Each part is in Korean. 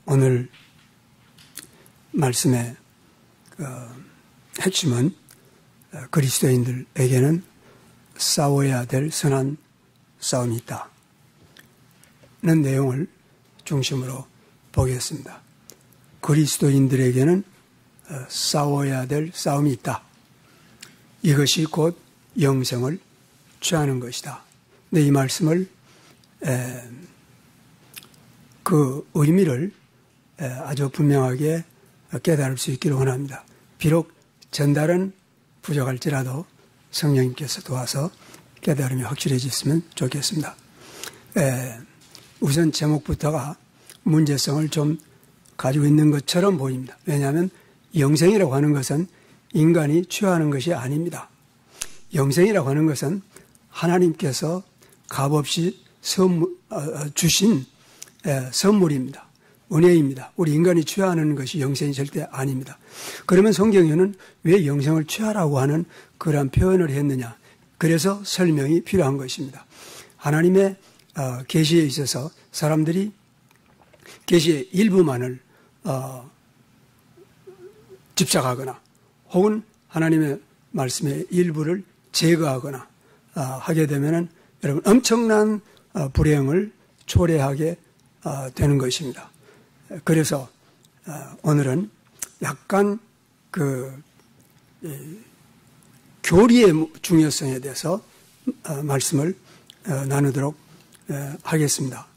오늘 말씀의 핵심은 그리스도인들에게는 싸워야 될 선한 싸움이 있다는 내용을 중심으로 보겠습니다. 그리스도인들에게는 싸워야 될 싸움이 있다. 이것이 곧 영생을 취하는 것이다. 근데 이 말씀을 그 의미를 아주 분명하게 깨달을 수 있기를 원합니다. 비록 전달은 부족할지라도 성령님께서 도와서 깨달음이 확실해졌으면 좋겠습니다. 우선 제목부터가 문제성을 좀 가지고 있는 것처럼 보입니다. 왜냐하면 영생이라고 하는 것은 인간이 취하는 것이 아닙니다. 영생이라고 하는 것은 하나님께서 값없이 주신 선물입니다. 은혜입니다. 우리 인간이 취하는 것이 영생이 절대 아닙니다. 그러면 성경에는 왜 영생을 취하라고 하는 그런 표현을 했느냐? 그래서 설명이 필요한 것입니다. 하나님의 계시에 있어서 사람들이 계시의 일부만을 집착하거나 혹은 하나님의 말씀의 일부를 제거하거나 하게 되면은 여러분 엄청난 불행을 초래하게 되는 것입니다. 그래서 오늘은 약간 교리의 중요성에 대해서 말씀을 나누도록 하겠습니다.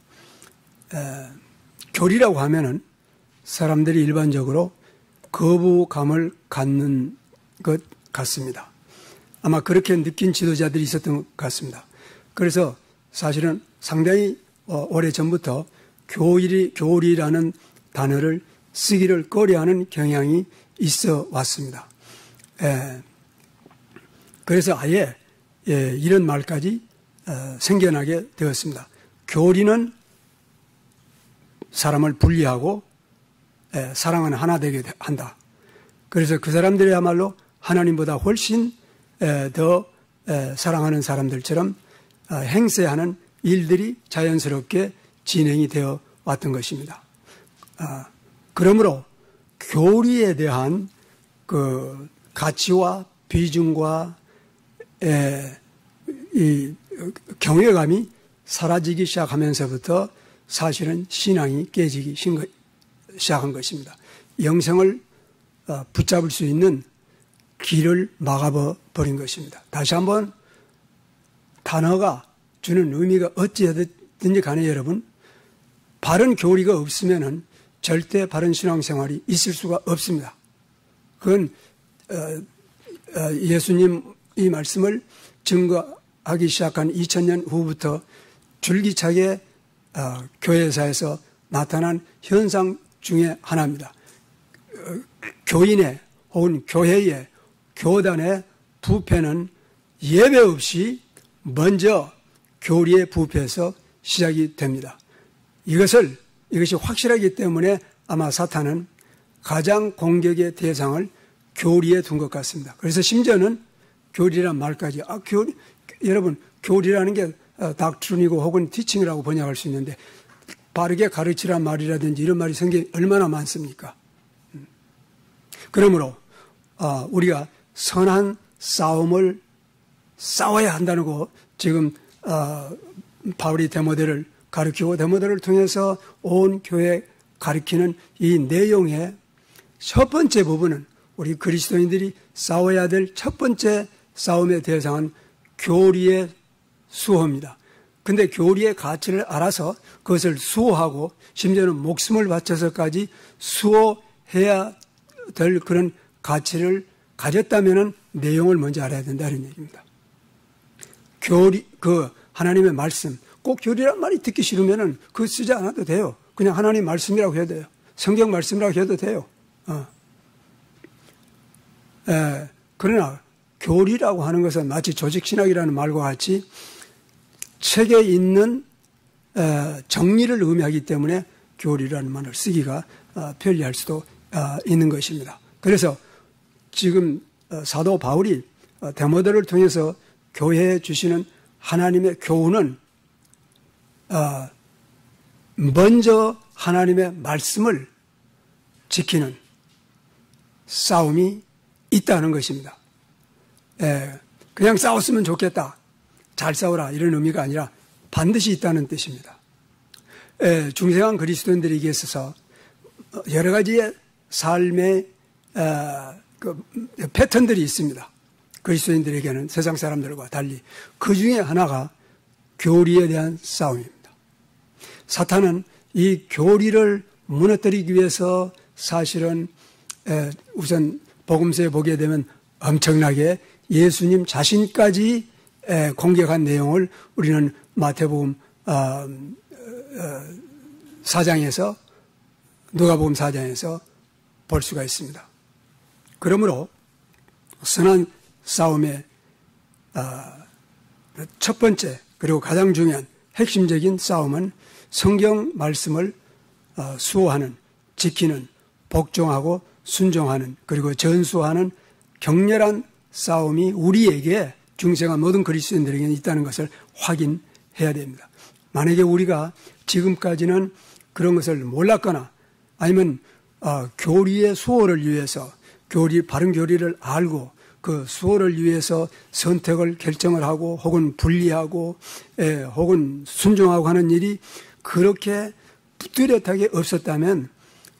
교리라고 하면은 사람들이 일반적으로 거부감을 갖는 것 같습니다. 아마 그렇게 느낀 지도자들이 있었던 것 같습니다. 그래서 사실은 상당히 오래전부터 교리라는 단어를 쓰기를 꺼려하는 경향이 있어 왔습니다. 그래서 아예 이런 말까지 생겨나게 되었습니다. 교리는 사람을 분리하고 사랑은 하나 되게 한다. 그래서 그 사람들이야말로 하나님보다 훨씬 더 사랑하는 사람들처럼 행세하는 일들이 자연스럽게 진행이 되어 왔던 것입니다. 그러므로 교리에 대한 그 가치와 비중과 이 경외감이 사라지기 시작하면서부터 사실은 신앙이 깨지기 시작한 것입니다. 영생을 붙잡을 수 있는 길을 막아버린 것입니다. 다시 한번 단어가 주는 의미가 어찌되든지 간에 여러분, 바른 교리가 없으면은 절대 바른 신앙생활이 있을 수가 없습니다. 그건 예수님 이 말씀을 증거하기 시작한 2000년 후부터 줄기차게 교회사에서 나타난 현상 중에 하나입니다. 교인의 혹은 교회의 교단의 부패는 예배 없이 먼저 교리의 부패에서 시작이 됩니다. 이것이 확실하기 때문에 아마 사탄은 가장 공격의 대상을 교리에 둔 것 같습니다. 그래서 심지어는 교리란 말까지, 여러분, 교리라는 게 닥트린이고 혹은 티칭이라고 번역할 수 있는데, 바르게 가르치란 말이라든지 이런 말이 성경에 얼마나 많습니까? 그러므로, 우리가 선한 싸움을 싸워야 한다는 거, 지금, 바울이 데모데를 가르치고 데모데를 통해서 온 교회 가르치는 이 내용의 첫 번째 부분은 우리 그리스도인들이 싸워야 될 첫 번째 싸움의 대상은 교리의 수호입니다. 근데 교리의 가치를 알아서 그것을 수호하고 심지어는 목숨을 바쳐서까지 수호해야 될 그런 가치를 가졌다면은 내용을 먼저 알아야 된다는 얘기입니다. 하나님의 말씀, 꼭 교리란 말이 듣기 싫으면은 그거 쓰지 않아도 돼요. 그냥 하나님 말씀이라고 해도 돼요. 성경 말씀이라고 해도 돼요. 그러나 교리라고 하는 것은 마치 조직신학이라는 말과 같이 책에 있는 정리를 의미하기 때문에 교리라는 말을 쓰기가 편리할 수도 있는 것입니다. 그래서 지금 사도 바울이 데모데를 통해서 교회에 주시는 하나님의 교훈은 먼저 하나님의 말씀을 지키는 싸움이 있다는 것입니다. 그냥 싸웠으면 좋겠다, 잘 싸우라 이런 의미가 아니라 반드시 있다는 뜻입니다. 중생한 그리스도인들에게 있어서 여러 가지의 삶의 패턴들이 있습니다. 그리스도인들에게는 세상 사람들과 달리 그 중에 하나가 교리에 대한 싸움입니다. 사탄은 이 교리를 무너뜨리기 위해서 사실은 우선 복음서에 보게 되면 엄청나게 예수님 자신까지 공격한 내용을 우리는 마태복음 4장에서 누가복음 4장에서 볼 수가 있습니다. 그러므로 선한 싸움의 첫 번째 그리고 가장 중요한 핵심적인 싸움은 성경 말씀을 수호하는, 지키는, 복종하고 순종하는, 그리고 전수하는 격렬한 싸움이 우리에게, 중생한 모든 그리스도인들에게 있다는 것을 확인해야 됩니다. 만약에 우리가 지금까지는 그런 것을 몰랐거나 아니면 교리의 수호를 위해서 바른 교리를 알고 그 수호를 위해서 선택을 결정을 하고 혹은 분리하고 혹은 순종하고 하는 일이 그렇게 뚜렷하게 없었다면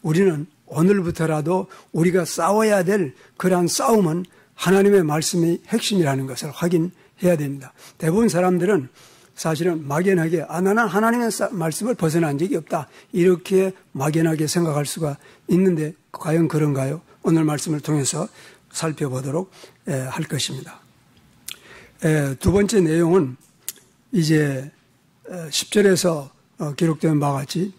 우리는 오늘부터라도 우리가 싸워야 될 그러한 싸움은 하나님의 말씀이 핵심이라는 것을 확인해야 됩니다. 대부분 사람들은 사실은 막연하게 나는 하나님의 말씀을 벗어난 적이 없다, 이렇게 막연하게 생각할 수가 있는데 과연 그런가요? 오늘 말씀을 통해서 살펴보도록 할 것입니다. 두 번째 내용은 이제 10절에서 기록된 바와 같이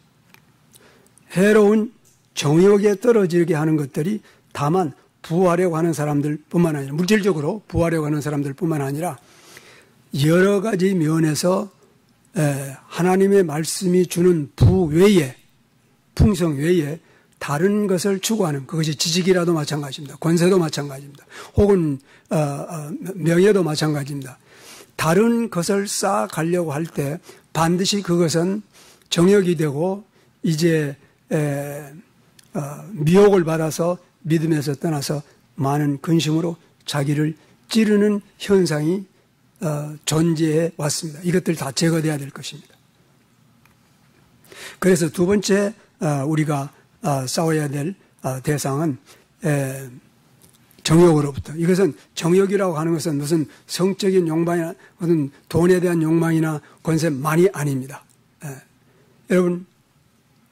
해로운 정욕에 떨어지게 하는 것들이 다만 부하려고 하는 사람들 뿐만 아니라, 물질적으로 부하려고 하는 사람들 뿐만 아니라 여러 가지 면에서 하나님의 말씀이 주는 부 외에, 풍성 외에 다른 것을 추구하는, 그것이 지식이라도 마찬가지입니다. 권세도 마찬가지입니다. 혹은 명예도 마찬가지입니다. 다른 것을 쌓아가려고 할 때 반드시 그것은 정욕이 되고 이제 미혹을 받아서 믿음에서 떠나서 많은 근심으로 자기를 찌르는 현상이 존재해 왔습니다. 이것들 다 제거돼야 될 것입니다. 그래서 두 번째 우리가 싸워야 될 대상은 정욕으로부터. 이것은 정욕이라고 하는 것은 무슨 성적인 욕망이나 무슨 돈에 대한 욕망이나 권세만이 아닙니다. 여러분,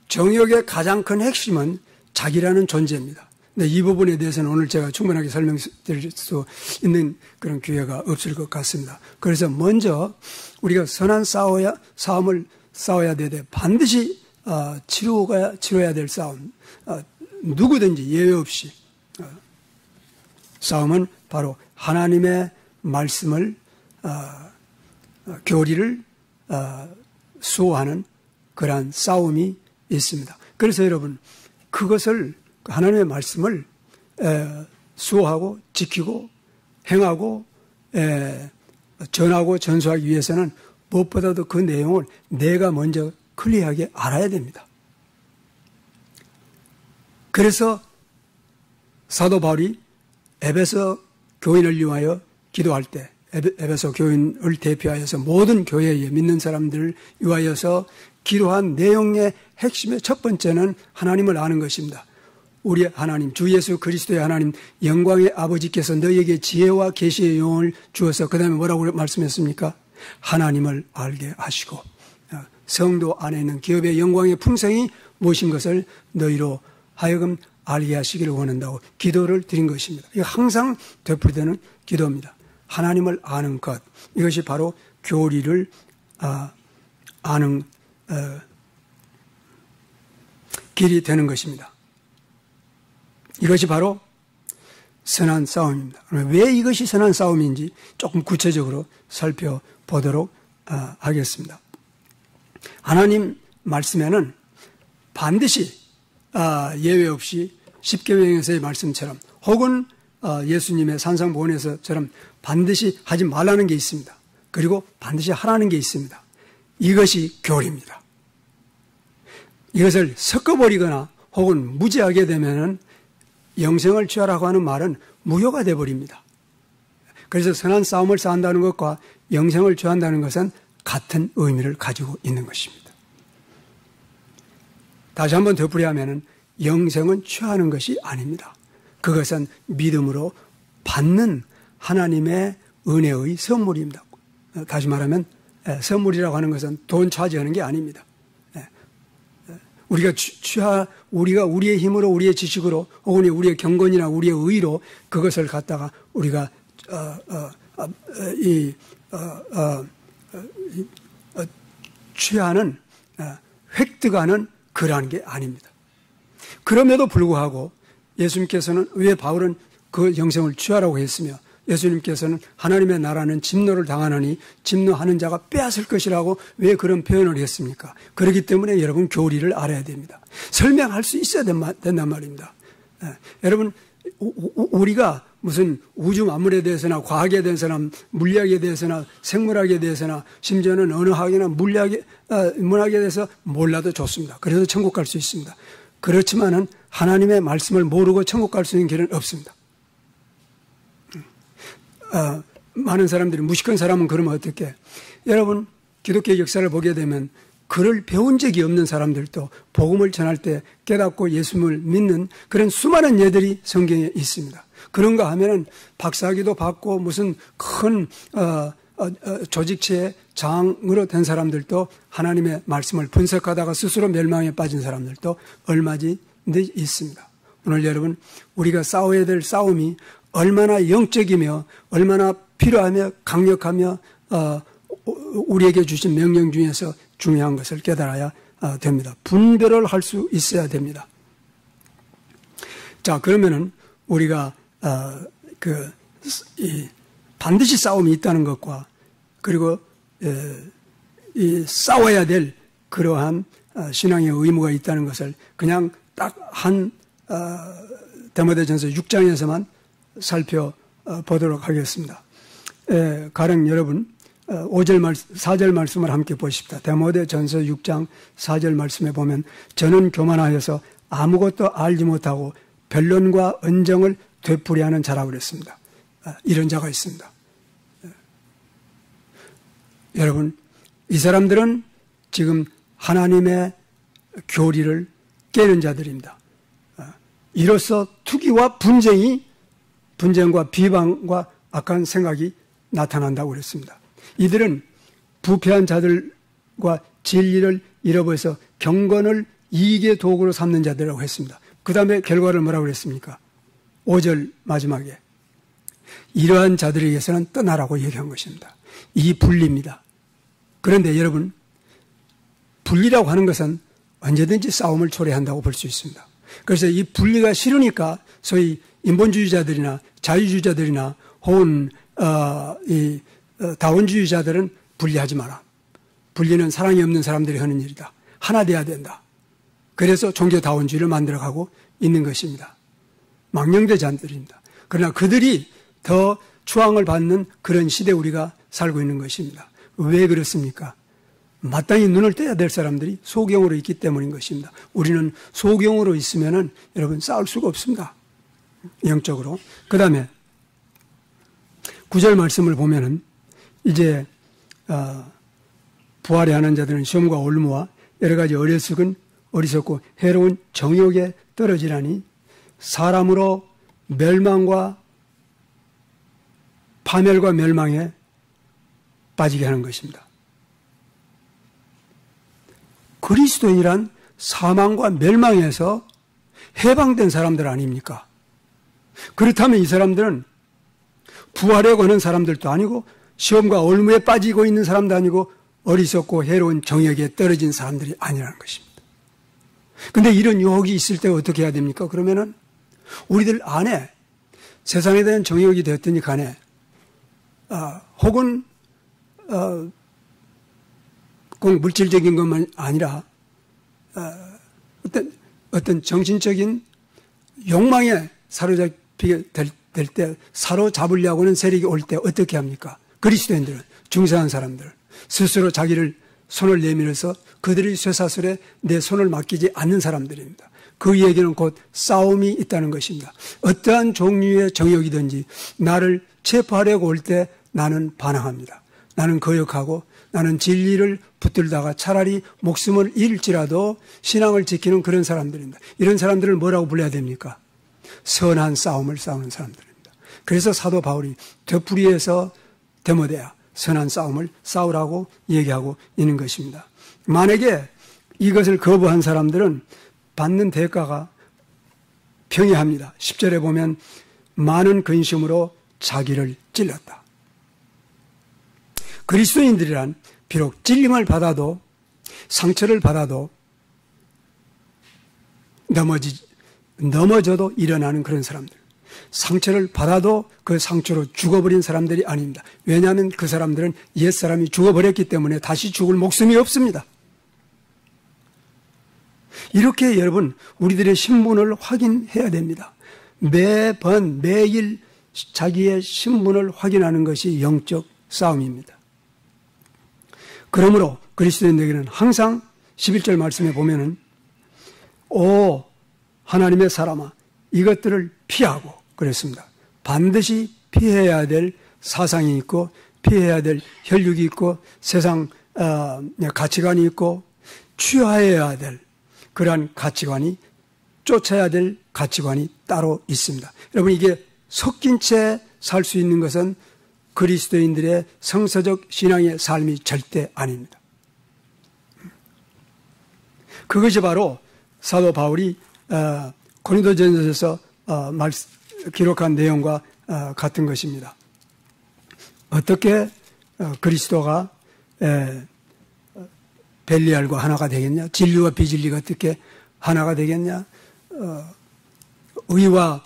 정욕의 가장 큰 핵심은 자기라는 존재입니다. 근데 이 부분에 대해서는 오늘 제가 충분하게 설명드릴 수 있는 그런 기회가 없을 것 같습니다. 그래서 먼저 우리가 선한 싸움을 싸워야 되되 반드시 치러야 될 싸움, 누구든지 예외 없이 싸움은 바로 하나님의 말씀을 교리를 수호하는 그러한 싸움이 있습니다. 그래서 여러분, 그것을 하나님의 말씀을 수호하고 지키고 행하고 전하고 전수하기 위해서는 무엇보다도 그 내용을 내가 먼저 클리어하게 알아야 됩니다. 그래서 사도 바울이 에베소 교인을 위하여 기도할 때, 에베소 교인을 대표하여서 모든 교회에 믿는 사람들을 위하여서 기도한 내용의 핵심의 첫 번째는 하나님을 아는 것입니다. 우리 하나님, 주 예수 그리스도의 하나님, 영광의 아버지께서 너희에게 지혜와 계시의 영을 주어서, 그 다음에 뭐라고 말씀했습니까? 하나님을 알게 하시고 성도 안에 있는 기업의 영광의 풍성이 무엇인 것을 너희로 하여금 알게 하시기를 원한다고 기도를 드린 것입니다. 이거 항상 되풀이되는 기도입니다. 하나님을 아는 것, 이것이 바로 교리를 아는 길이 되는 것입니다. 이것이 바로 선한 싸움입니다. 왜 이것이 선한 싸움인지 조금 구체적으로 살펴보도록 하겠습니다. 하나님 말씀에는 반드시 예외 없이 십계명에서의 말씀처럼 혹은 예수님의 산상보훈에서처럼 반드시 하지 말라는 게 있습니다. 그리고 반드시 하라는 게 있습니다. 이것이 교리입니다. 이것을 섞어버리거나 혹은 무지하게 되면은 영생을 취하라고 하는 말은 무효가 되어버립니다. 그래서 선한 싸움을 싸운다는 것과 영생을 취한다는 것은 같은 의미를 가지고 있는 것입니다. 다시 한번 되풀이하면은 영생은 취하는 것이 아닙니다. 그것은 믿음으로 받는 하나님의 은혜의 선물입니다. 다시 말하면 선물이라고 하는 것은 돈 차지하는 게 아닙니다. 우리가 우리의 힘으로, 우리의 지식으로, 혹은 우리의 경건이나 우리의 의로 그것을 갖다가 우리가 취하는, 획득하는 그러한 게 아닙니다. 그럼에도 불구하고 예수님께서는 왜 바울은 그 영생을 취하라고 했으며 예수님께서는 하나님의 나라는 진노를 당하느니 진노하는 자가 빼앗을 것이라고 왜 그런 표현을 했습니까? 그렇기 때문에 여러분 교리를 알아야 됩니다. 설명할 수 있어야 된단 말입니다. 여러분 우리가 무슨 우주 만물에 대해서나 과학에 대해서나 물리학에 대해서나 생물학에 대해서나 심지어는 언어학이나 문학에 대해서 몰라도 좋습니다. 그래서 천국 갈 수 있습니다. 그렇지만은 하나님의 말씀을 모르고 천국 갈 수 있는 길은 없습니다. 많은 사람들이 무식한 사람은 그러면 어떻게? 여러분 기독교의 역사를 보게 되면 글을 배운 적이 없는 사람들도 복음을 전할 때 깨닫고 예수님을 믿는 그런 수많은 예들이 성경에 있습니다. 그런가 하면은 박사학위도 받고 무슨 큰 조직체의 장으로 된 사람들도 하나님의 말씀을 분석하다가 스스로 멸망에 빠진 사람들도 얼마지 있습니다. 오늘 여러분 우리가 싸워야 될 싸움이 얼마나 영적이며 얼마나 필요하며 강력하며 우리에게 주신 명령 중에서 중요한 것을 깨달아야 됩니다. 분별을 할 수 있어야 됩니다. 자, 그러면은 우리가 반드시 싸움이 있다는 것과 그리고 싸워야 될 그러한 신앙의 의무가 있다는 것을 그냥 딱 한 디모데전서 6장에서만 살펴보도록 하겠습니다. 가령 여러분 4절 말씀을 함께 보십시다. 디모데전서 6장 4절 말씀에 보면 저는 교만하여서 아무것도 알지 못하고 변론과 언정을 되풀이하는 자라고 그랬습니다. 이런 자가 있습니다. 여러분 이 사람들은 지금 하나님의 교리를 깨는 자들입니다. 이로써 투기와 분쟁과 비방과 악한 생각이 나타난다고 그랬습니다. 이들은 부패한 자들과 진리를 잃어버려서 경건을 이익의 도구로 삼는 자들이라고 했습니다. 그 다음에 결과를 뭐라고 그랬습니까? 5절 마지막에 이러한 자들에게서는 떠나라고 얘기한 것입니다. 이 분리입니다. 그런데 여러분 분리라고 하는 것은 언제든지 싸움을 초래한다고 볼 수 있습니다. 그래서 이 분리가 싫으니까 소위 인본주의자들이나 자유주의자들이나 혹은 다원주의자들은 분리하지 마라. 분리는 사랑이 없는 사람들이 하는 일이다. 하나 돼야 된다. 그래서 종교다원주의를 만들어가고 있는 것입니다. 망령된 자들입니다. 그러나 그들이 더 추앙을 받는 그런 시대에 우리가 살고 있는 것입니다. 왜 그렇습니까? 마땅히 눈을 떼야 될 사람들이 소경으로 있기 때문인 것입니다. 우리는 소경으로 있으면은 여러분 싸울 수가 없습니다. 영적으로. 그 다음에 9절 말씀을 보면은 이제 부활에 하는 자들은 시험과 올무와 여러 가지 어리석고 해로운 정욕에 떨어지라니 사람으로 멸망과 파멸과 멸망에 빠지게 하는 것입니다. 그리스도인이란 사망과 멸망에서 해방된 사람들 아닙니까? 그렇다면 이 사람들은 부활에 관한 사람들도 아니고 시험과 올무에 빠지고 있는 사람도 아니고 어리석고 해로운 정욕에 떨어진 사람들이 아니라는 것입니다. 근데 이런 유혹이 있을 때 어떻게 해야 됩니까? 그러면은 우리들 안에 세상에 대한 정욕이 되었더니 간에 혹은 꼭 물질적인 것만 아니라 어떤 정신적인 욕망에 사로잡히게 될 때 사로잡으려고 하는 세력이 올 때 어떻게 합니까? 그리스도인들은 중생한 사람들 스스로 자기를 손을 내밀어서 그들의 쇠사슬에 내 손을 맡기지 않는 사람들입니다. 그 얘기는 곧 싸움이 있다는 것입니다. 어떠한 종류의 정욕이든지 나를 체포하려고 올 때 나는 반항합니다. 나는 거역하고 나는 진리를 붙들다가 차라리 목숨을 잃을지라도 신앙을 지키는 그런 사람들입니다. 이런 사람들을 뭐라고 불러야 됩니까? 선한 싸움을 싸우는 사람들입니다. 그래서 사도 바울이 되풀이해서 데모데야 선한 싸움을 싸우라고 얘기하고 있는 것입니다. 만약에 이것을 거부한 사람들은 받는 대가가 평이합니다. 10절에 보면 많은 근심으로 자기를 찔렀다. 그리스도인들이란 비록 찔림을 받아도 상처를 받아도 넘어져도 일어나는 그런 사람들. 상처를 받아도 그 상처로 죽어버린 사람들이 아닙니다. 왜냐하면 그 사람들은 옛사람이 죽어버렸기 때문에 다시 죽을 목숨이 없습니다. 이렇게 여러분 우리들의 신분을 확인해야 됩니다. 매일 자기의 신분을 확인하는 것이 영적 싸움입니다. 그러므로 그리스도인에게는 항상 11절 말씀에 보면은 오 하나님의 사람아 이것들을 피하고 그랬습니다. 반드시 피해야 될 사상이 있고 피해야 될 혈육이 있고 세상 가치관이 있고 취하여야 될 그러한 가치관이 쫓아야 될 가치관이 따로 있습니다. 여러분 이게 섞인 채 살 수 있는 것은 그리스도인들의 성서적 신앙의 삶이 절대 아닙니다. 그것이 바로 사도 바울이 고린도전서에서 기록한 내용과 같은 것입니다. 어떻게 그리스도가 벨리알과 하나가 되겠냐? 진리와 비진리가 어떻게 하나가 되겠냐? 의와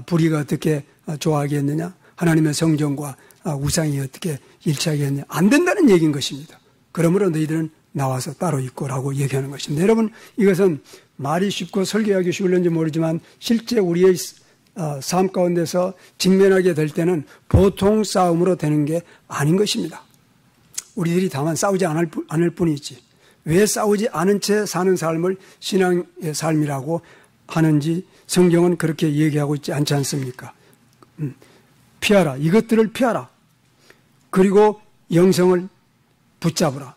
불의가 어떻게 조화하겠느냐? 하나님의 성전과 우상이 어떻게 일치하겠느냐? 안 된다는 얘기인 것입니다. 그러므로 너희들은 나와서 따로 있고라고 얘기하는 것입니다. 여러분 이것은 말이 쉽고 설교하기 쉬울는지 모르지만 실제 우리의 삶 가운데서 직면하게 될 때는 보통 싸움으로 되는 게 아닌 것입니다. 우리들이 다만 싸우지 않을 뿐이지 왜 싸우지 않은 채 사는 삶을 신앙의 삶이라고 하는지 성경은 그렇게 얘기하고 있지 않지 않습니까? 피하라. 이것들을 피하라. 그리고 영성을 붙잡으라.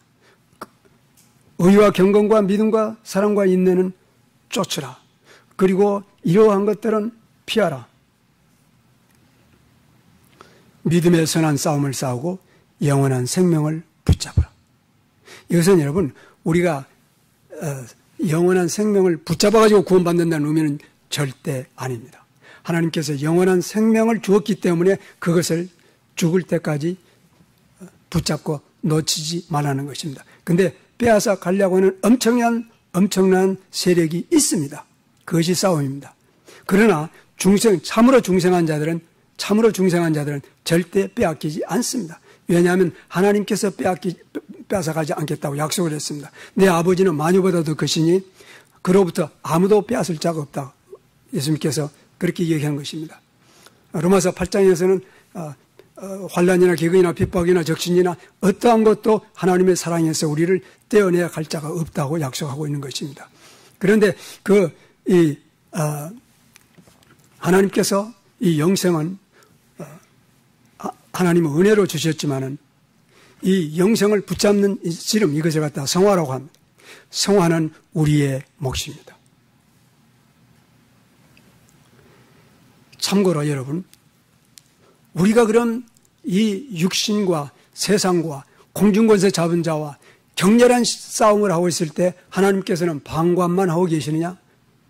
의와 경건과 믿음과 사랑과 인내는 쫓으라. 그리고 이러한 것들은 피하라. 믿음의 선한 싸움을 싸우고 영원한 생명을 붙잡으라. 이것은 여러분 우리가 영원한 생명을 붙잡아가지고 구원받는다는 의미는 절대 아닙니다. 하나님께서 영원한 생명을 주었기 때문에 그것을 죽을 때까지 붙잡고 놓치지 말라는 것입니다. 그런데 빼앗아 가려고 하는 엄청난 세력이 있습니다. 그것이 싸움입니다. 그러나 참으로 중생한 자들은 절대 빼앗기지 않습니다. 왜냐하면 하나님께서 빼앗아가지 않겠다고 약속을 했습니다. 내 아버지는 마녀보다 더 크시니 그로부터 아무도 빼앗을 자가 없다. 예수님께서 그렇게 얘기한 것입니다. 로마서 8장에서는 환난이나 기근이나 핍박이나 적신이나 어떠한 것도 하나님의 사랑에서 우리를 떼어내야 갈 자가 없다고 약속하고 있는 것입니다. 그런데 하나님께서 이 영생은 하나님은 은혜로 주셨지만은 이 영생을 붙잡는 지름 이것을 갖다 성화라고 합니다. 성화는 우리의 몫입니다. 참고로 여러분, 우리가 그럼 이 육신과 세상과 공중권세 잡은 자와 격렬한 싸움을 하고 있을 때 하나님께서는 방관만 하고 계시느냐?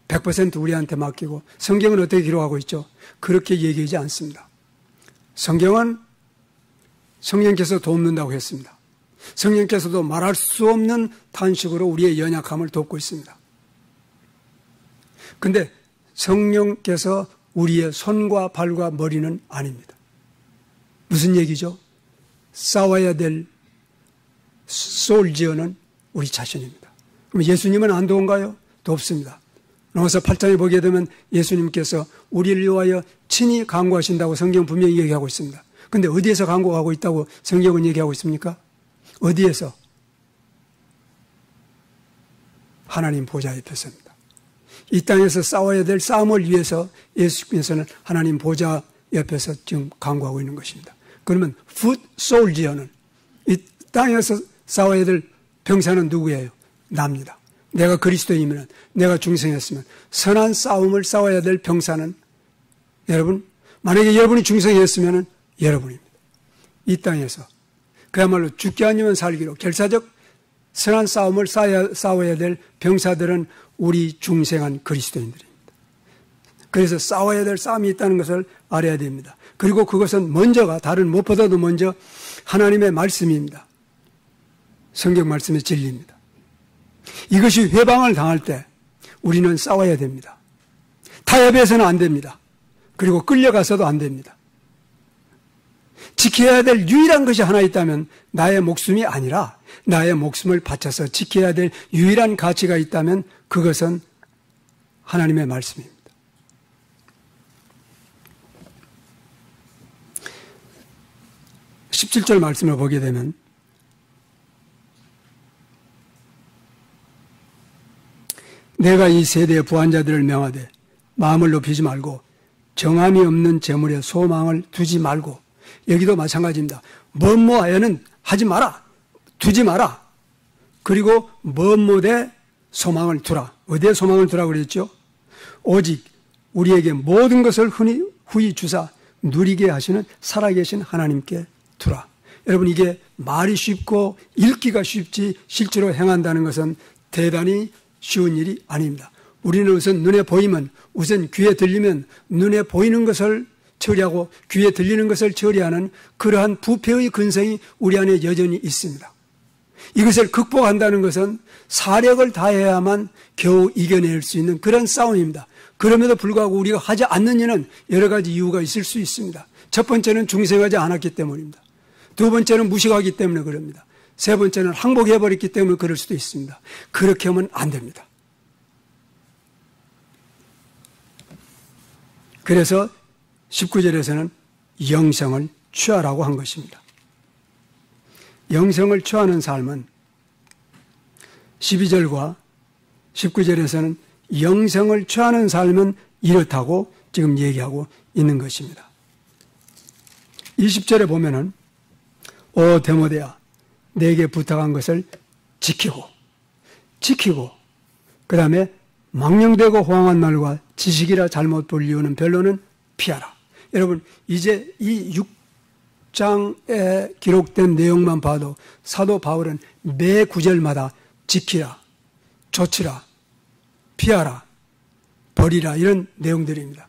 100% 우리한테 맡기고 성경은 어떻게 기록하고 있죠? 그렇게 얘기하지 않습니다. 성경은 성령께서 돕는다고 했습니다. 성령께서도 말할 수 없는 탄식으로 우리의 연약함을 돕고 있습니다. 그런데 성령께서 우리의 손과 발과 머리는 아닙니다. 무슨 얘기죠? 싸워야 될 솔지어는 우리 자신입니다. 그럼 예수님은 안 도운가요? 돕습니다. 로마서 8장에 보게 되면 예수님께서 우리를 위하여 친히 강구하신다고 성경 분명히 얘기하고 있습니다. 그런데 어디에서 강구하고 있다고 성경은 얘기하고 있습니까? 어디에서? 하나님 보좌 옆에 섭니다. 이 땅에서 싸워야 될 싸움을 위해서 예수께서는 하나님 보좌 옆에서 지금 강구하고 있는 것입니다. 그러면 foot soldier는 이 땅에서 싸워야 될 병사는 누구예요? 나입니다. 내가 그리스도이면, 내가 중생했으면 선한 싸움을 싸워야 될 병사는 여러분, 만약에 여러분이 중생했으면 여러분입니다. 이 땅에서 그야말로 죽기 아니면 살기로 결사적 선한 싸움을 싸워야 될 병사들은 우리 중생한 그리스도인들입니다. 그래서 싸워야 될 싸움이 있다는 것을 알아야 됩니다. 그리고 그것은 먼저가 다른 무엇보다도 먼저 하나님의 말씀입니다. 성경 말씀의 진리입니다. 이것이 회방을 당할 때 우리는 싸워야 됩니다. 타협해서는 안 됩니다. 그리고 끌려가서도 안 됩니다. 지켜야 될 유일한 것이 하나 있다면 나의 목숨이 아니라 나의 목숨을 바쳐서 지켜야 될 유일한 가치가 있다면 그것은 하나님의 말씀입니다. 17절 말씀을 보게 되면 내가 이 세대의 부한자들을 명하되 마음을 높이지 말고 정함이 없는 재물에 소망을 두지 말고, 여기도 마찬가지입니다. 뭐뭐하여는 하지 마라, 두지 마라. 그리고 뭐뭐에 소망을 두라. 어디에 소망을 두라고 그랬죠? 오직 우리에게 모든 것을 후히 주사 누리게 하시는 살아계신 하나님께 두라. 여러분, 이게 말이 쉽고 읽기가 쉽지 실제로 행한다는 것은 대단히 쉬운 일이 아닙니다. 우리는 우선 눈에 보이면, 우선 귀에 들리면 눈에 보이는 것을 처리하고 귀에 들리는 것을 처리하는 그러한 부패의 근성이 우리 안에 여전히 있습니다. 이것을 극복한다는 것은 사력을 다해야만 겨우 이겨낼 수 있는 그런 싸움입니다. 그럼에도 불구하고 우리가 하지 않는 일은 여러 가지 이유가 있을 수 있습니다. 첫 번째는 중생하지 않았기 때문입니다. 두 번째는 무식하기 때문에 그럽니다. 세 번째는 항복해버렸기 때문에 그럴 수도 있습니다. 그렇게 하면 안 됩니다. 그래서 19절에서는 영성을 취하라고 한 것입니다. 영성을 취하는 삶은 12절과 19절에서는 영성을 취하는 삶은 이렇다고 지금 얘기하고 있는 것입니다. 20절에 보면은 오 데모데야, 내게 부탁한 것을 지키고 그 다음에 망령되고 호황한 말과 지식이라 잘못 불리우는 변론은 피하라. 여러분, 이제 이 6장에 기록된 내용만 봐도 사도 바울은 매 구절마다 지키라, 조치라, 피하라, 버리라, 이런 내용들입니다.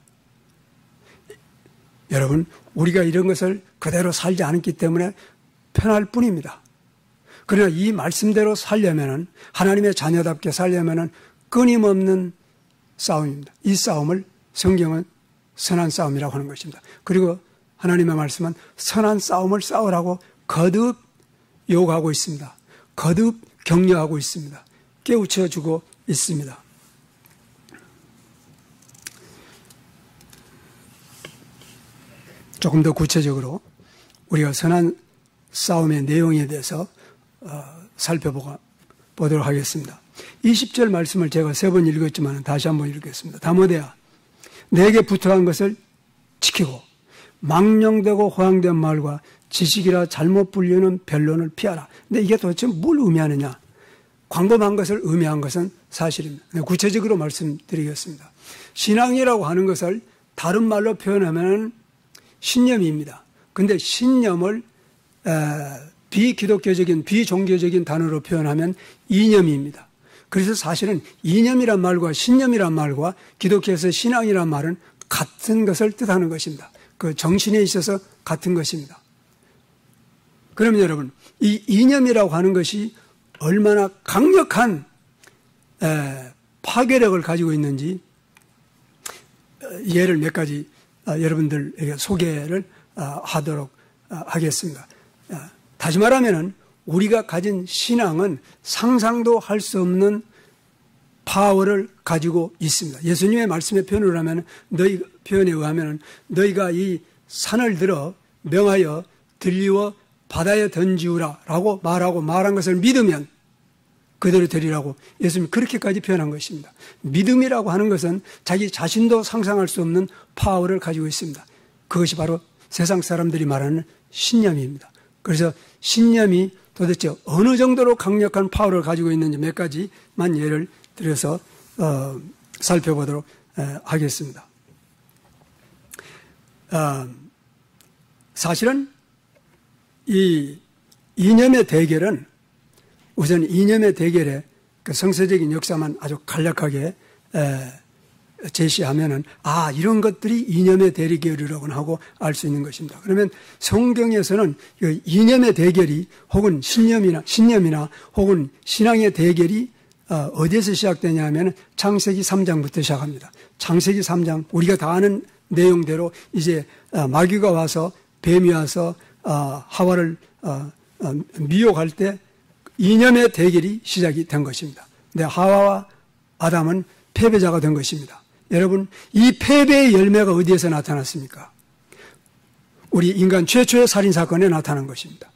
여러분, 우리가 이런 것을 그대로 살지 않았기 때문에 편할 뿐입니다. 그러나 이 말씀대로 살려면은, 하나님의 자녀답게 살려면은 끊임없는 싸움입니다. 이 싸움을 성경은 선한 싸움이라고 하는 것입니다. 그리고 하나님의 말씀은 선한 싸움을 싸우라고 거듭 요구하고 있습니다. 거듭 격려하고 있습니다. 깨우쳐주고 있습니다. 조금 더 구체적으로 우리가 선한 싸움의 내용에 대해서 살펴보도록 하겠습니다. 20절 말씀을 제가 3번 읽었지만 다시 한번 읽겠습니다. 다모데야, 내게 부탁한 것을 지키고 망령되고 호황된 말과 지식이라 잘못 불리는 변론을 피하라. 근데 이게 도대체 뭘 의미하느냐? 광범한 것을 의미한 것은 사실입니다. 구체적으로 말씀드리겠습니다. 신앙이라고 하는 것을 다른 말로 표현하면 신념입니다. 근데 신념을 비기독교적인, 비종교적인 단어로 표현하면 이념입니다. 그래서 사실은 이념이란 말과 신념이란 말과 기독교에서 신앙이란 말은 같은 것을 뜻하는 것입니다. 그 정신에 있어서 같은 것입니다. 그러면 여러분, 이 이념이라고 하는 것이 얼마나 강력한 파괴력을 가지고 있는지 예를 몇 가지 여러분들에게 소개를 하도록 하겠습니다. 다시 말하면은 우리가 가진 신앙은 상상도 할 수 없는 파워를 가지고 있습니다. 예수님의 말씀의 표현을 하면, 너희 표현에 의하면 너희가 이 산을 들어 명하여 들리워 바다에 던지우라 라고 말한 것을 믿으면 그대로 되리라고 예수님이 그렇게까지 표현한 것입니다. 믿음이라고 하는 것은 자기 자신도 상상할 수 없는 파워를 가지고 있습니다. 그것이 바로 세상 사람들이 말하는 신념입니다. 그래서 신념이 도대체 어느 정도로 강력한 파워를 가지고 있는지 몇 가지만 예를 들어서 살펴보도록 하겠습니다. 사실은 이 이념의 대결은 우선 이념의 대결의 그 성서적인 역사만 아주 간략하게 제시하면은 이런 것들이 이념의 대결이라고 하고 알 수 있는 것입니다. 그러면 성경에서는 이념의 대결이 혹은 신념이나 혹은 신앙의 대결이 어디에서 시작되냐 하면 창세기 3장부터 시작합니다. 창세기 3장 우리가 다 아는 내용대로 이제 마귀가 와서 뱀이 와서 하와를 미혹할 때 이념의 대결이 시작이 된 것입니다. 근데 하와와 아담은 패배자가 된 것입니다. 여러분, 이 패배의 열매가 어디에서 나타났습니까? 우리 인간 최초의 살인사건에 나타난 것입니다.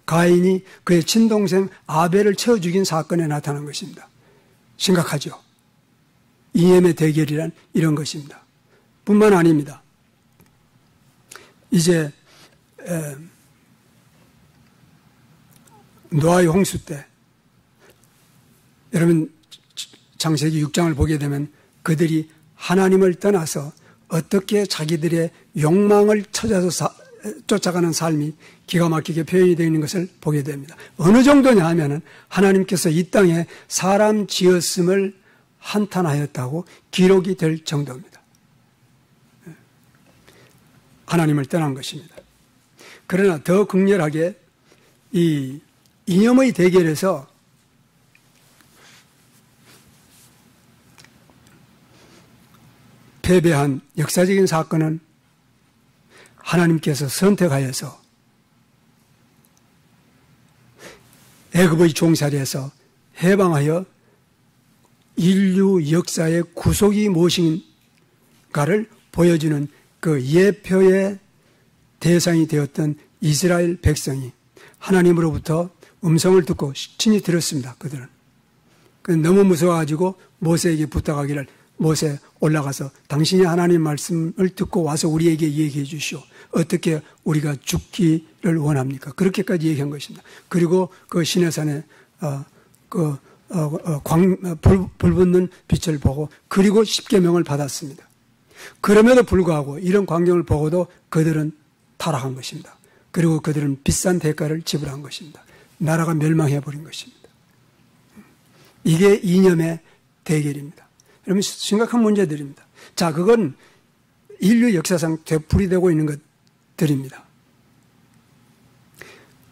가인이 그의 친동생 아벨을 채워 죽인 사건에 나타난 것입니다. 심각하죠. 이념의 대결이란 이런 것입니다. 뿐만 아닙니다. 이제 노아의 홍수 때 여러분 창세기 6장을 보게 되면 그들이 하나님을 떠나서 어떻게 자기들의 욕망을 찾아서 쫓아가는 삶이 기가 막히게 표현이 되어 있는 것을 보게 됩니다. 어느 정도냐 하면은 하나님께서 이 땅에 사람 지었음을 한탄하였다고 기록이 될 정도입니다. 하나님을 떠난 것입니다. 그러나 더 극렬하게 이 이념의 대결에서 패배한 역사적인 사건은 하나님께서 선택하여서 애굽의 종살이에서 해방하여 인류 역사의 구속이 무엇인가를 보여주는 그 예표의 대상이 되었던 이스라엘 백성이 하나님으로부터 음성을 듣고 친히 들었습니다. 그들은. 너무 무서워가지고 모세에게 부탁하기를 모세 올라가서 당신이 하나님 말씀을 듣고 와서 우리에게 얘기해 주시오. 어떻게 우리가 죽기를 원합니까? 그렇게까지 얘기한 것입니다. 그리고 그 시내산에 불 붙는 빛을 보고 그리고 십계명을 받았습니다. 그럼에도 불구하고 이런 광경을 보고도 그들은 타락한 것입니다. 그리고 그들은 비싼 대가를 지불한 것입니다. 나라가 멸망해버린 것입니다. 이게 이념의 대결입니다. 여러분 심각한 문제들입니다. 자, 그건 인류 역사상 되풀이되고 있는 것들입니다.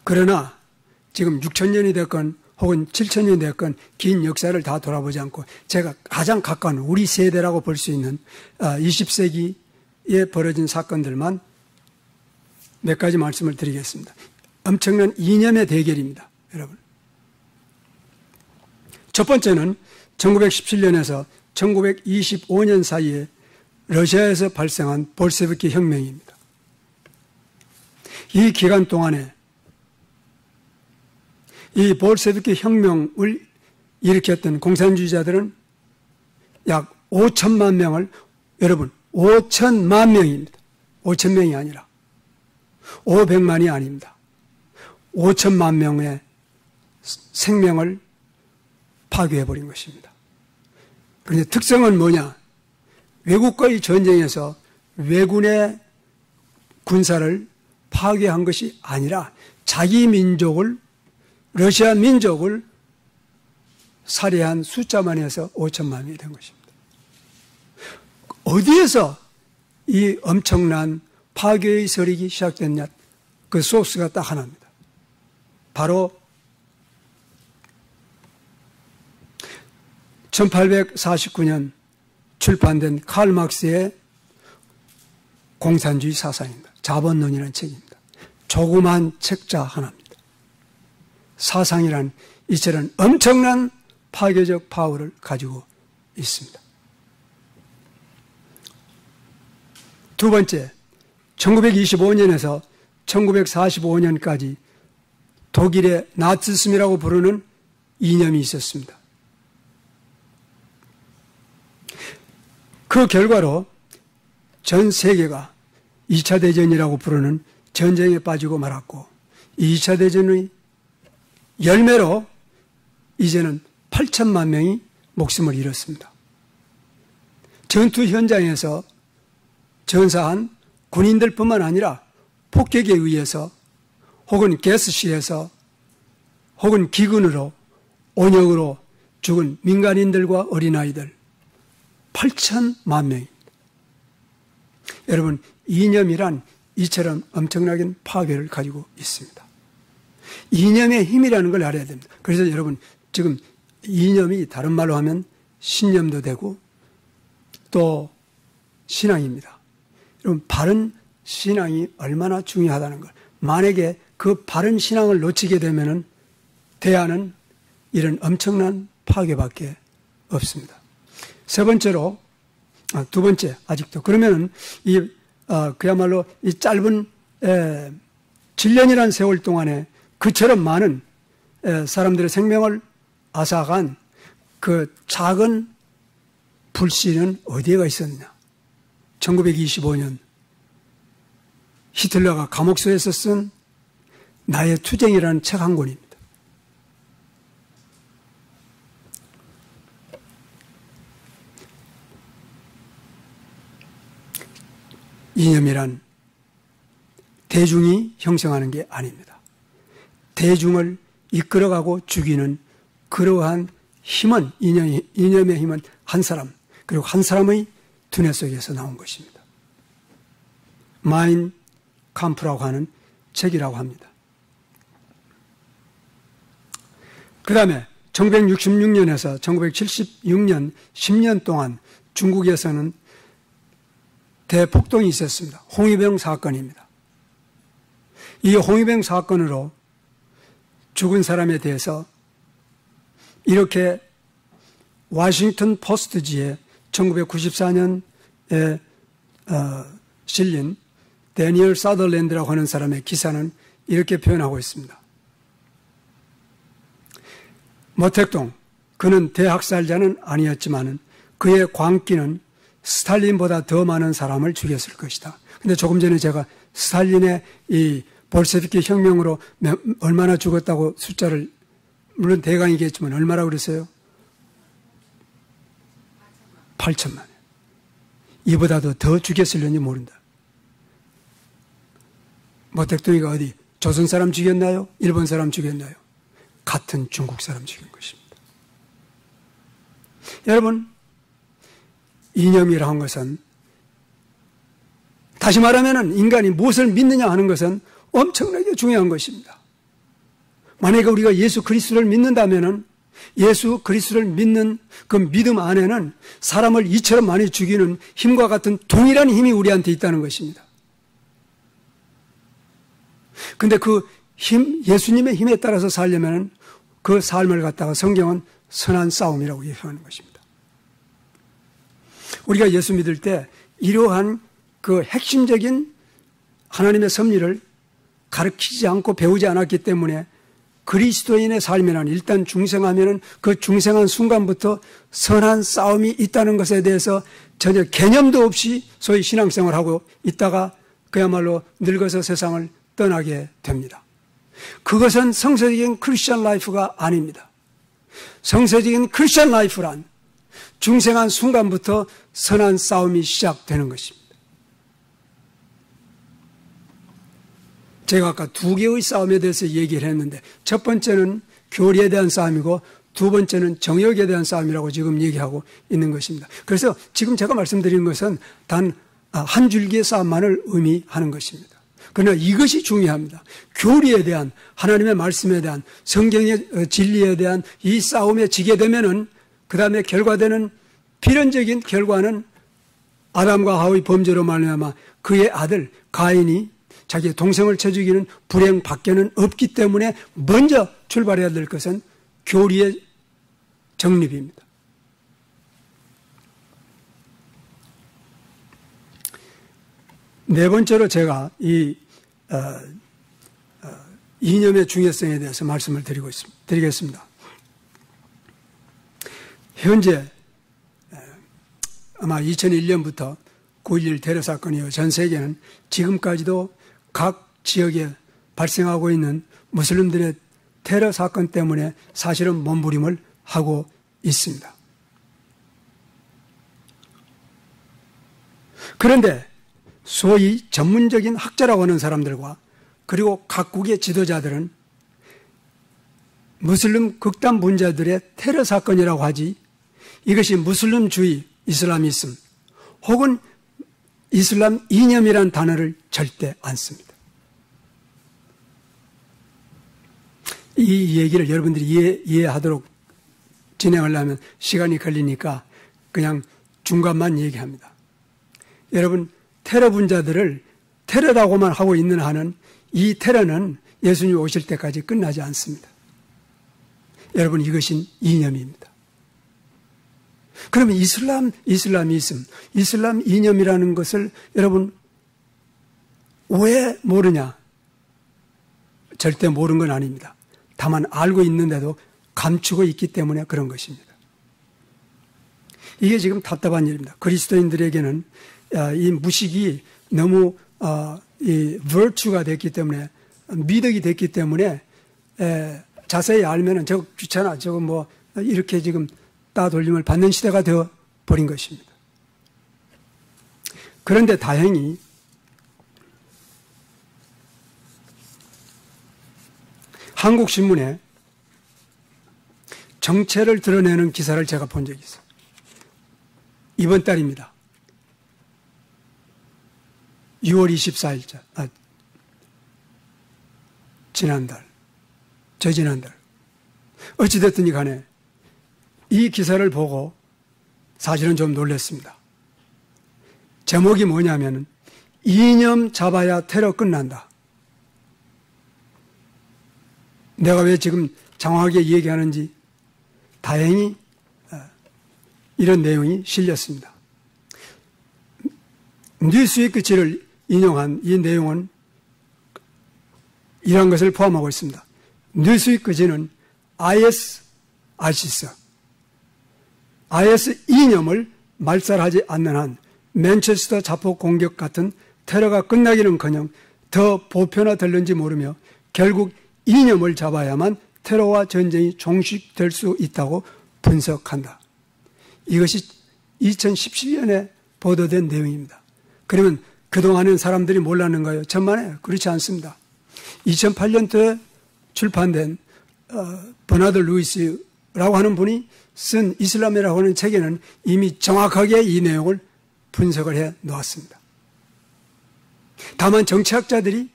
그러나 지금 6,000년이 됐건 혹은 7,000년이 됐건 긴 역사를 다 돌아보지 않고 제가 가장 가까운 우리 세대라고 볼 수 있는 20세기에 벌어진 사건들만 몇 가지 말씀을 드리겠습니다. 엄청난 이념의 대결입니다. 여러분. 첫 번째는 1917년에서 1925년 사이에 러시아에서 발생한 볼셰비키 혁명입니다. 이 기간 동안에 이 볼셰비키 혁명을 일으켰던 공산주의자들은 약 5천만 명을 여러분 5천만 명입니다. 5천 명이 아니라 500만이 아닙니다. 5천만 명의 생명을 파괴해버린 것입니다. 그런데 특성은 뭐냐? 외국과의 전쟁에서 왜군의 군사를 파괴한 것이 아니라 자기 민족을 러시아 민족을 살해한 숫자만 해서 5천만 명이 된 것입니다. 어디에서 이 엄청난 파괴의 세력이 시작됐냐? 그 소스가 딱 하나입니다. 바로 1849년 출판된 칼 막스의 공산주의 사상입니다. 자본론이라는 책입니다. 조그만 책자 하나입니다. 사상이란 이처럼 엄청난 파괴적 파워를 가지고 있습니다. 두 번째, 1925년에서 1945년까지 독일의 나치즘이라고 부르는 이념이 있었습니다. 그 결과로 전 세계가 2차 대전이라고 부르는 전쟁에 빠지고 말았고, 이 2차 대전의 열매로 이제는 8천만 명이 목숨을 잃었습니다. 전투 현장에서 전사한 군인들뿐만 아니라 폭격에 의해서 혹은 가스실에서 혹은 기근으로 온역으로 죽은 민간인들과 어린아이들 8천만 명입니다. 여러분, 이념이란 이처럼 엄청나게 파괴를 가지고 있습니다. 이념의 힘이라는 걸 알아야 됩니다. 그래서 여러분, 지금 이념이 다른 말로 하면 신념도 되고 또 신앙입니다. 여러분, 바른 신앙이 얼마나 중요하다는 걸, 만약에 그 바른 신앙을 놓치게 되면은 대안은 이런 엄청난 파괴밖에 없습니다. 두 번째, 아직도. 그러면은 그야말로 이 짧은 7년이라는 세월 동안에 그처럼 많은 사람들의 생명을 앗아간 그 작은 불씨는 어디에가 있었느냐? 1925년 히틀러가 감옥소에서 쓴 나의 투쟁이라는 책 한 권입니다. 이념이란 대중이 형성하는 게 아닙니다. 대중을 이끌어가고 죽이는 그러한 힘은, 이념의 힘은 한 사람, 그리고 한 사람의 두뇌 속에서 나온 것입니다. 마인 캄프라고 하는 책이라고 합니다. 그 다음에 1966년에서 1976년 10년 동안 중국에서는 대폭동이 있었습니다. 홍위병 사건입니다. 이 홍위병 사건으로 죽은 사람에 대해서 이렇게 워싱턴 포스트지에 1994년에 실린 데니얼 사더랜드라고 하는 사람의 기사는 이렇게 표현하고 있습니다. 모택동, 그는 대학살자는 아니었지만 그의 광기는 스탈린보다 더 많은 사람을 죽였을 것이다. 근데 조금 전에 제가 스탈린의 이 볼셰비키 혁명으로 얼마나 죽었다고 숫자를, 물론 대강이겠지만 얼마라고 그랬어요? 8천만. 이보다도 더 죽였을는지 모른다. 모택동이가 어디 조선 사람 죽였나요? 일본 사람 죽였나요? 같은 중국 사람 죽인 것입니다. 여러분, 이념이라는 것은, 다시 말하면 인간이 무엇을 믿느냐 하는 것은 엄청나게 중요한 것입니다. 만약에 우리가 예수 그리스도를 믿는다면 예수 그리스도를 믿는 그 믿음 안에는 사람을 이처럼 많이 죽이는 힘과 같은 동일한 힘이 우리한테 있다는 것입니다. 근데 그 힘, 예수님의 힘에 따라서 살려면 그 삶을 갖다가 성경은 선한 싸움이라고 얘기하는 것입니다. 우리가 예수 믿을 때 이러한 그 핵심적인 하나님의 섭리를 가르치지 않고 배우지 않았기 때문에 그리스도인의 삶에는 일단 중생하면은 그 중생한 순간부터 선한 싸움이 있다는 것에 대해서 전혀 개념도 없이 소위 신앙생활을 하고 있다가 그야말로 늙어서 세상을 떠나게 됩니다. 그것은 성서적인 크리스천 라이프가 아닙니다. 성서적인 크리스천 라이프란 중생한 순간부터 선한 싸움이 시작되는 것입니다. 제가 아까 두 개의 싸움에 대해서 얘기를 했는데 첫 번째는 교리에 대한 싸움이고 두 번째는 정욕에 대한 싸움이라고 지금 얘기하고 있는 것입니다. 그래서 지금 제가 말씀드리는 것은 단 한 줄기의 싸움만을 의미하는 것입니다. 그러나 이것이 중요합니다. 교리에 대한, 하나님의 말씀에 대한, 성경의 진리에 대한 이 싸움에 지게 되면은 그 다음에 결과되는 필연적인 결과는 아담과 하와의 범죄로 말미암아 그의 아들 가인이 자기의 동생을 쳐 죽이는 불행 밖에는 없기 때문에 먼저 출발해야 될 것은 교리의 정립입니다. 네 번째로 제가 이 이념의 중요성에 대해서 말씀을 드리겠습니다. 현재 아마 2001년부터 9.11 테러 사건이 이후 전 세계는 지금까지도 각 지역에 발생하고 있는 무슬림들의 테러 사건 때문에 사실은 몸부림을 하고 있습니다. 그런데 소위 전문적인 학자라고 하는 사람들과 그리고 각국의 지도자들은 무슬림 극단 분자들의 테러 사건이라고 하지 이것이 무슬림주의, 이슬라미즘 혹은 이슬람 이념이라는 단어를 절대 안 씁니다. 이 얘기를 여러분들이 이해하도록 진행하려면 시간이 걸리니까 그냥 중간만 얘기합니다. 여러분, 테러 분자들을 테러라고만 하고 있는 한은 이 테러는 예수님 오실 때까지 끝나지 않습니다. 여러분, 이것이 이념입니다. 그러면 이슬라미즘, 이슬람 이념이라는 것을 여러분 왜 모르냐? 절대 모르는 건 아닙니다. 다만 알고 있는데도 감추고 있기 때문에 그런 것입니다. 이게 지금 답답한 일입니다. 그리스도인들에게는 이 무식이 너무 이 virtue가 됐기 때문에 미덕이 됐기 때문에 자세히 알면은 저거 귀찮아, 저거 뭐 이렇게 지금 따돌림을 받는 시대가 되어 버린 것입니다. 그런데 다행히 한국신문에 정체를 드러내는 기사를 제가 본 적이 있어요. 이번 달입니다. 6월 24일자, 지난달, 저지난달. 어찌됐든 간에 이 기사를 보고 사실은 좀 놀랐습니다. 제목이 뭐냐면 이념 잡아야 테러 끝난다. 내가 왜 지금 장황하게 얘기하는지 다행히 이런 내용이 실렸습니다. 뉴스위크지를 인용한 이 내용은 이러한 것을 포함하고 있습니다. 뉴스위크지는 IS 이념을 말살하지 않는 한 맨체스터 자폭 공격 같은 테러가 끝나기는커녕 더 보편화될는지 모르며 결국 이념을 잡아야만 테러와 전쟁이 종식될 수 있다고 분석한다. 이것이 2017년에 보도된 내용입니다. 그러면 그동안은 사람들이 몰랐는가요? 천만에 그렇지 않습니다. 2008년도에 출판된 버나드 루이스라고 하는 분이 쓴 이슬람이라고 하는 책에는 이미 정확하게 이 내용을 분석을 해 놓았습니다. 다만 정치학자들이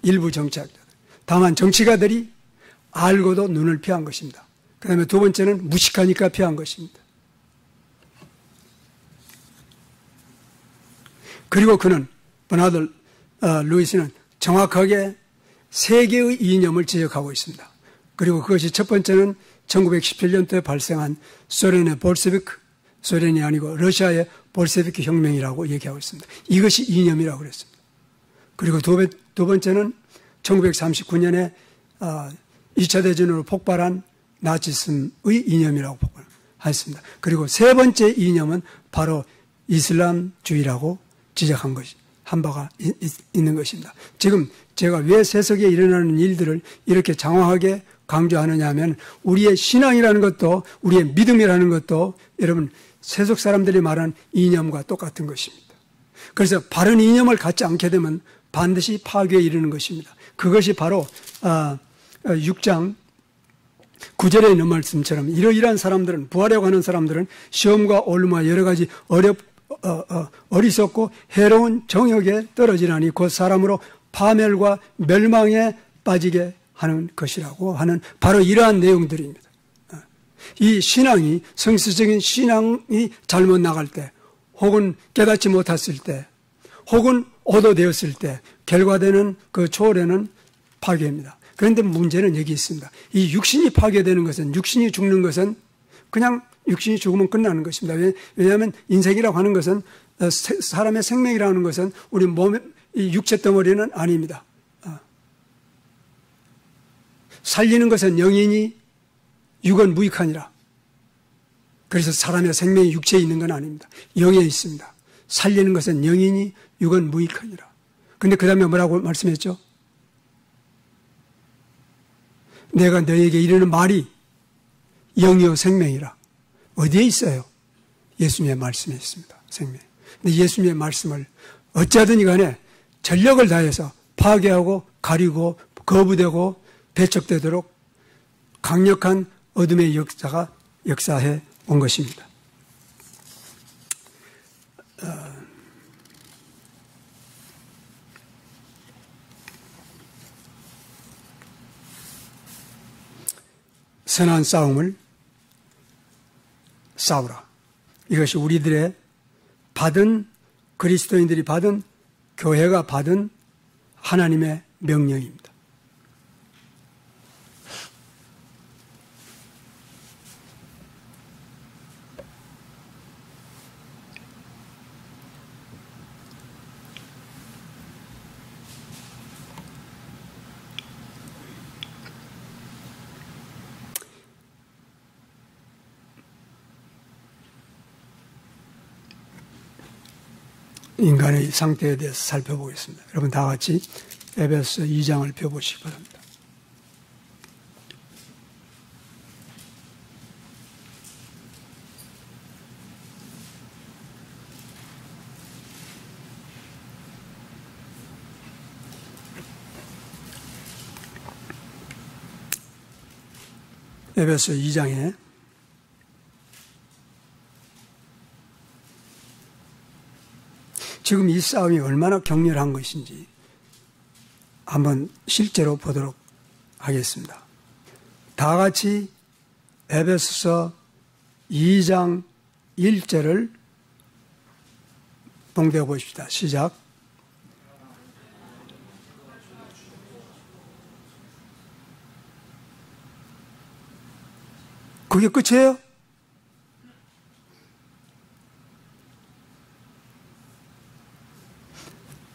일부 정치학자들, 다만 정치가들이 알고도 눈을 피한 것입니다. 그 다음에 두 번째는 무식하니까 피한 것입니다. 그리고 그는 버나드 루이스는 정확하게 세 개의 이념을 지적하고 있습니다. 그리고 그것이 첫 번째는 1917년도에 발생한 소련의 볼셰비크, 소련이 아니고 러시아의 볼셰비크 혁명이라고 얘기하고 있습니다. 이것이 이념이라고 그랬습니다. 그리고 두 번째는 1939년에 2차 대전으로 폭발한 나치즘의 이념이라고 했습니다. 그리고 세 번째 이념은 바로 이슬람주의라고 지적한 것이 한 바가 있는 것입니다. 지금 제가 왜 세속에 일어나는 일들을 이렇게 장황하게 강조하느냐 하면 우리의 신앙이라는 것도 우리의 믿음이라는 것도 여러분 세속 사람들이 말하는 이념과 똑같은 것입니다. 그래서 바른 이념을 갖지 않게 되면 반드시 파괴에 이르는 것입니다. 그것이 바로 6장 9절에 있는 말씀처럼 이러이러한 사람들은 부하려고 하는 사람들은 시험과 올무와 여러 가지 어리석고 해로운 정욕에 떨어지나니 곧 사람으로 파멸과 멸망에 빠지게 하는 것이라고 하는 바로 이러한 내용들입니다. 이 신앙이 성서적인 신앙이 잘못 나갈 때 혹은 깨닫지 못했을 때 혹은 오도되었을 때 결과되는 그 초월에는 파괴입니다. 그런데 문제는 여기 있습니다. 이 육신이 파괴되는 것은 육신이 죽는 것은 그냥 육신이 죽으면 끝나는 것입니다. 왜냐하면 인생이라고 하는 것은 사람의 생명이라고 하는 것은 우리 몸의 이 육체 덩어리는 아닙니다. 살리는 것은 영이니 육은 무익하니라. 그래서 사람의 생명이 육체에 있는 건 아닙니다. 영에 있습니다. 살리는 것은 영이니 육은 무익하니라. 근데 그 다음에 뭐라고 말씀했죠? 내가 너에게 이르는 말이 영이요 생명이라. 어디에 있어요? 예수님의 말씀에 있습니다. 생명. 근데 예수님의 말씀을 어찌하든지 간에 전력을 다해서 파괴하고 가리고 거부되고 배척되도록 강력한 어둠의 역사가 역사해 온 것입니다. 선한 싸움을 싸우라. 이것이 우리들의 받은, 그리스도인들이 받은, 교회가 받은 하나님의 명령입니다. 인간의 상태에 대해서 살펴보겠습니다. 여러분 다 같이 에베소 2장을 펴보시기 바랍니다. 에베소 2장에 지금 이 싸움이 얼마나 격렬한 것인지 한번 실제로 보도록 하겠습니다. 다 같이 에베소서 2장 1절을 봉독해 보십시다. 시작. 그게 끝이에요?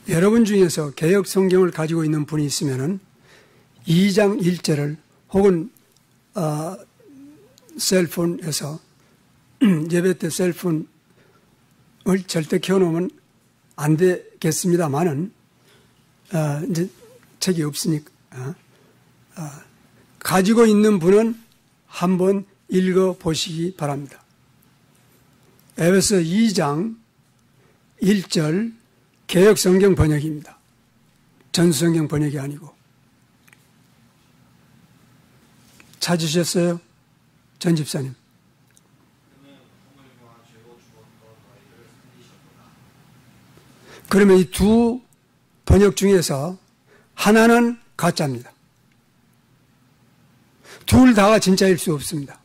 여러분 중에서 개역 성경을 가지고 있는 분이 있으면은 2장 1절을 혹은 셀폰에서 예배 때 셀폰을 절대 켜놓으면 안 되겠습니다만은 이제 책이 없으니까 가지고 있는 분은 한번 읽어 보시기 바랍니다. 에베소 2장 1절 개역 성경 번역입니다. 전수성경 번역이 아니고. 찾으셨어요? 전 집사님. 그러면 이 두 번역 중에서 하나는 가짜입니다. 둘 다가 진짜일 수 없습니다.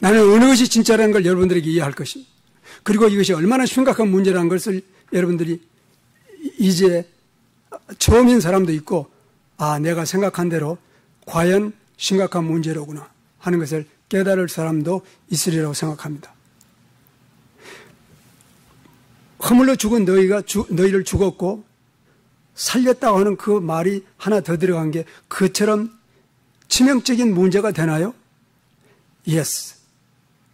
나는 어느 것이 진짜라는 걸 여러분들에게 이해할 것입니다. 그리고 이것이 얼마나 심각한 문제라는 것을 여러분들이 이제 처음인 사람도 있고, 아, 내가 생각한 대로 과연 심각한 문제로구나 하는 것을 깨달을 사람도 있으리라고 생각합니다. 허물로 죽은 너희를 죽었고 살렸다고 하는 그 말이 하나 더 들어간 게 그처럼 치명적인 문제가 되나요? Yes,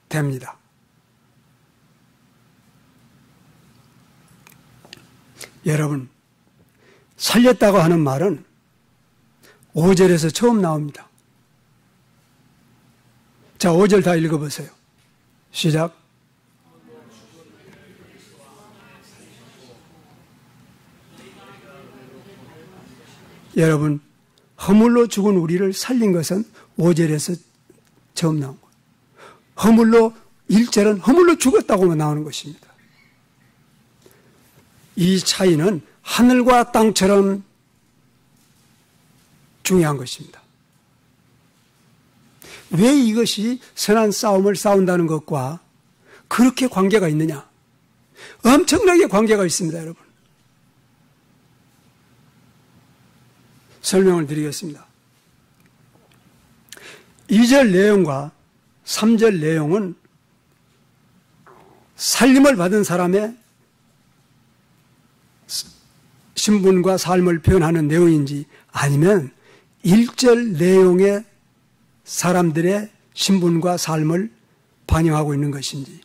됩니다. 여러분, 살렸다고 하는 말은 5절에서 처음 나옵니다. 자, 5절 다 읽어보세요. 시작. 여러분, 허물로 죽은 우리를 살린 것은 5절에서 처음 나온 거예요. 허물로, 1절은 허물로 죽었다고만 나오는 것입니다. 이 차이는 하늘과 땅처럼 중요한 것입니다. 왜 이것이 선한 싸움을 싸운다는 것과 그렇게 관계가 있느냐? 엄청나게 관계가 있습니다, 여러분. 설명을 드리겠습니다. 2절 내용과 3절 내용은 살림을 받은 사람의 신분과 삶을 표현하는 내용인지 아니면 1절 내용의 사람들의 신분과 삶을 반영하고 있는 것인지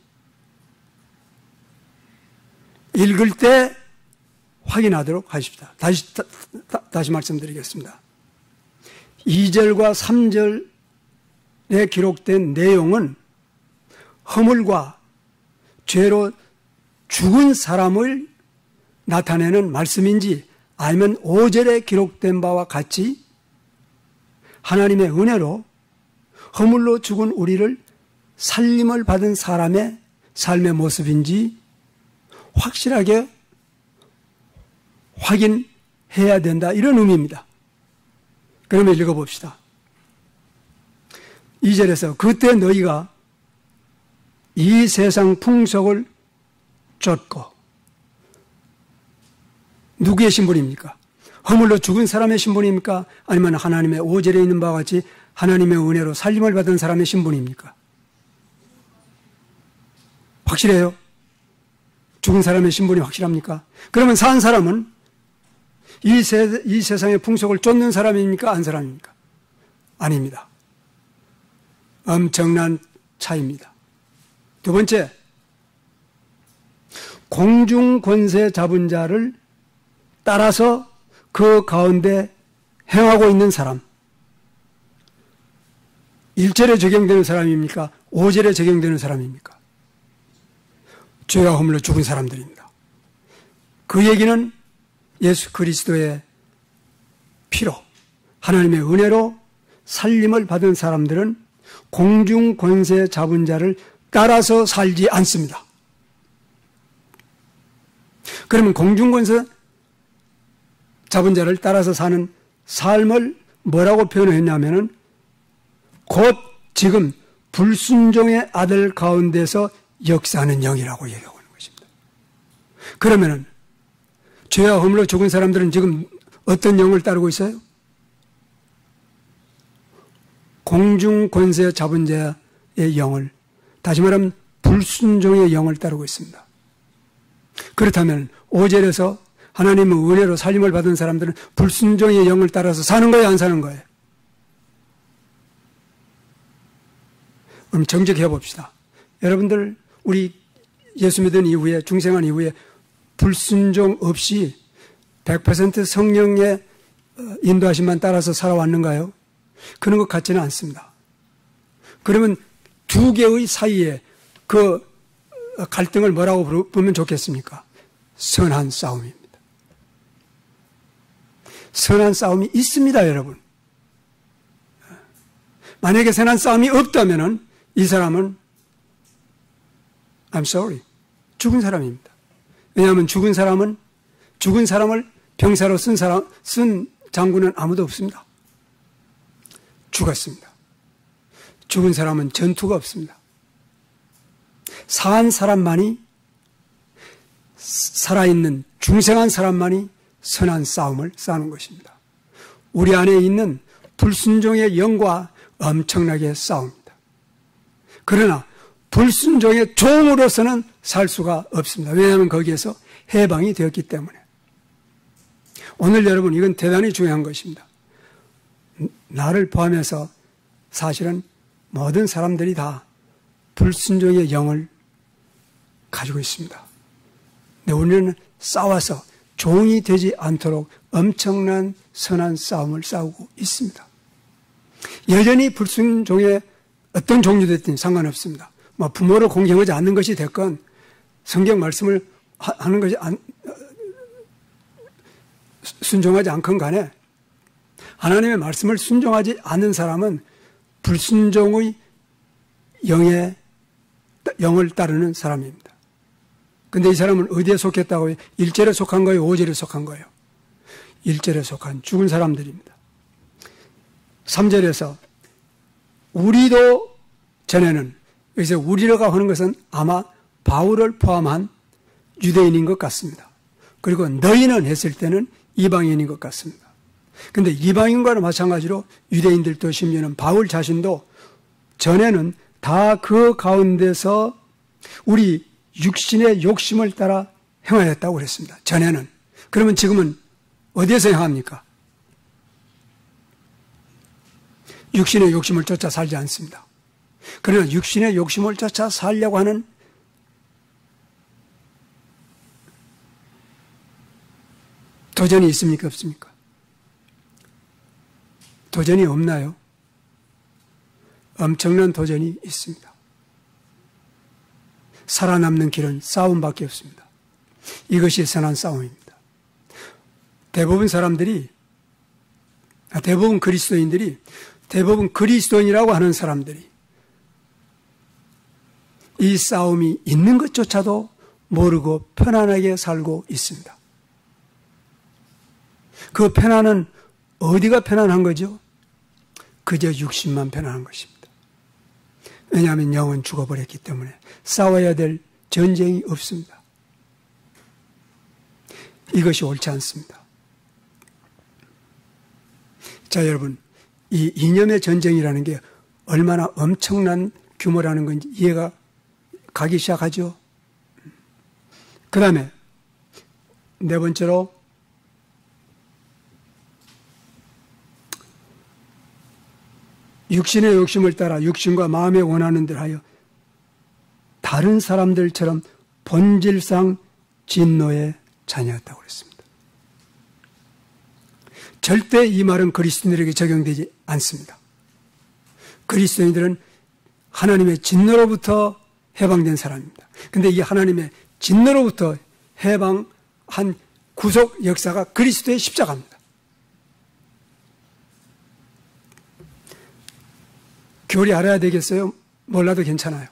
읽을 때 확인하도록 하십시다. 다시 말씀드리겠습니다. 2절과 3절에 기록된 내용은 허물과 죄로 죽은 사람을 나타내는 말씀인지 아니면 5절에 기록된 바와 같이 하나님의 은혜로 허물로 죽은 우리를 살림을 받은 사람의 삶의 모습인지 확실하게 확인해야 된다, 이런 의미입니다. 그러면 읽어봅시다. 2절에서 그때 너희가 이 세상 풍속을 쫓고, 누구의 신분입니까? 허물로 죽은 사람의 신분입니까? 아니면 하나님의 5절에 있는 바와 같이 하나님의 은혜로 살림을 받은 사람의 신분입니까? 확실해요? 죽은 사람의 신분이 확실합니까? 그러면 산 사람은 이 세상의 풍속을 쫓는 사람입니까? 안 사람입니까? 아닙니다. 엄청난 차이입니다. 두 번째, 공중 권세 잡은 자를 따라서 그 가운데 행하고 있는 사람. 1절에 적용되는 사람입니까? 5절에 적용되는 사람입니까? 죄와 허물로 죽은 사람들입니다. 그 얘기는 예수 그리스도의 피로, 하나님의 은혜로 살림을 받은 사람들은 공중 권세 잡은 자를 따라서 살지 않습니다. 그러면 공중 권세 잡은 자를 따라서 사는 삶을 뭐라고 표현했냐면은 곧 지금 불순종의 아들 가운데서 역사하는 영이라고 얘기하고 있는 것입니다. 그러면은 죄와 허물로 죽은 사람들은 지금 어떤 영을 따르고 있어요? 공중 권세 잡은 자의 영을, 다시 말하면 불순종의 영을 따르고 있습니다. 그렇다면 5절에서 하나님의 은혜로 살림을 받은 사람들은 불순종의 영을 따라서 사는 거예요, 안 사는 거예요? 그럼 정직해 봅시다. 여러분들, 우리 예수 믿은 이후에, 중생한 이후에 불순종 없이 100% 성령의 인도하심만 따라서 살아왔는가요? 그런 것 같지는 않습니다. 그러면 두 개의 사이에 그 갈등을 뭐라고 보면 좋겠습니까? 선한 싸움입니다. 선한 싸움이 있습니다, 여러분. 만약에 선한 싸움이 없다면은 이 사람은 I'm sorry, 죽은 사람입니다. 왜냐하면 죽은 사람을 병사로 쓴 장군은 아무도 없습니다. 죽었습니다. 죽은 사람은 전투가 없습니다. 산 사람만이, 살아있는 중생한 사람만이 선한 싸움을 싸우는 것입니다. 우리 안에 있는 불순종의 영과 엄청나게 싸웁니다. 그러나 불순종의 종으로서는 살 수가 없습니다. 왜냐하면 거기에서 해방이 되었기 때문에. 오늘 여러분, 이건 대단히 중요한 것입니다. 나를 포함해서 사실은 모든 사람들이 다 불순종의 영을 가지고 있습니다. 근데 우리는 싸워서 종이 되지 않도록 엄청난 선한 싸움을 싸우고 있습니다. 여전히 불순종의 어떤 종류 됐든 상관없습니다. 뭐 부모를 공경하지 않는 것이 됐건 성경 말씀을 하는 것이 순종하지 않건 간에 하나님의 말씀을 순종하지 않는 사람은 불순종의 영을 따르는 사람입니다. 근데 이 사람은 어디에 속했다고요? 1절에 속한 거예요? 5절에 속한 거예요? 1절에 속한 죽은 사람들입니다. 3절에서 우리도 전에는, 여기서 우리라고 하는 것은 아마 바울을 포함한 유대인인 것 같습니다. 그리고 너희는 했을 때는 이방인인 것 같습니다. 근데 이방인과는 마찬가지로 유대인들도 심지어는 바울 자신도 전에는 다 그 가운데서 우리 육신의 욕심을 따라 행하였다고 그랬습니다. 전에는. 그러면 지금은 어디에서 행합니까? 육신의 욕심을 쫓아 살지 않습니다. 그러나 육신의 욕심을 쫓아 살려고 하는 도전이 있습니까? 없습니까? 도전이 없나요? 엄청난 도전이 있습니다. 살아남는 길은 싸움밖에 없습니다. 이것이 선한 싸움입니다. 대부분 사람들이, 대부분 그리스도인들이, 대부분 그리스도인이라고 하는 사람들이 이 싸움이 있는 것조차도 모르고 편안하게 살고 있습니다. 그 편안은 어디가 편안한 거죠? 그저 육신만 편안한 것입니다. 왜냐하면 영은 죽어버렸기 때문에 싸워야 될 전쟁이 없습니다. 이것이 옳지 않습니다. 자, 여러분, 이 이념의 전쟁이라는 게 얼마나 엄청난 규모라는 건지 이해가 가기 시작하죠. 그 다음에 네 번째로 육신의 욕심을 따라 육신과 마음에 원하는 대로 하여 다른 사람들처럼 본질상 진노의 자녀였다고 그랬습니다. 절대 이 말은 그리스도인들에게 적용되지 않습니다. 그리스도인들은 하나님의 진노로부터 해방된 사람입니다. 그런데 이 하나님의 진노로부터 해방한 구속 역사가 그리스도의 십자가입니다. 교리 알아야 되겠어요? 몰라도 괜찮아요.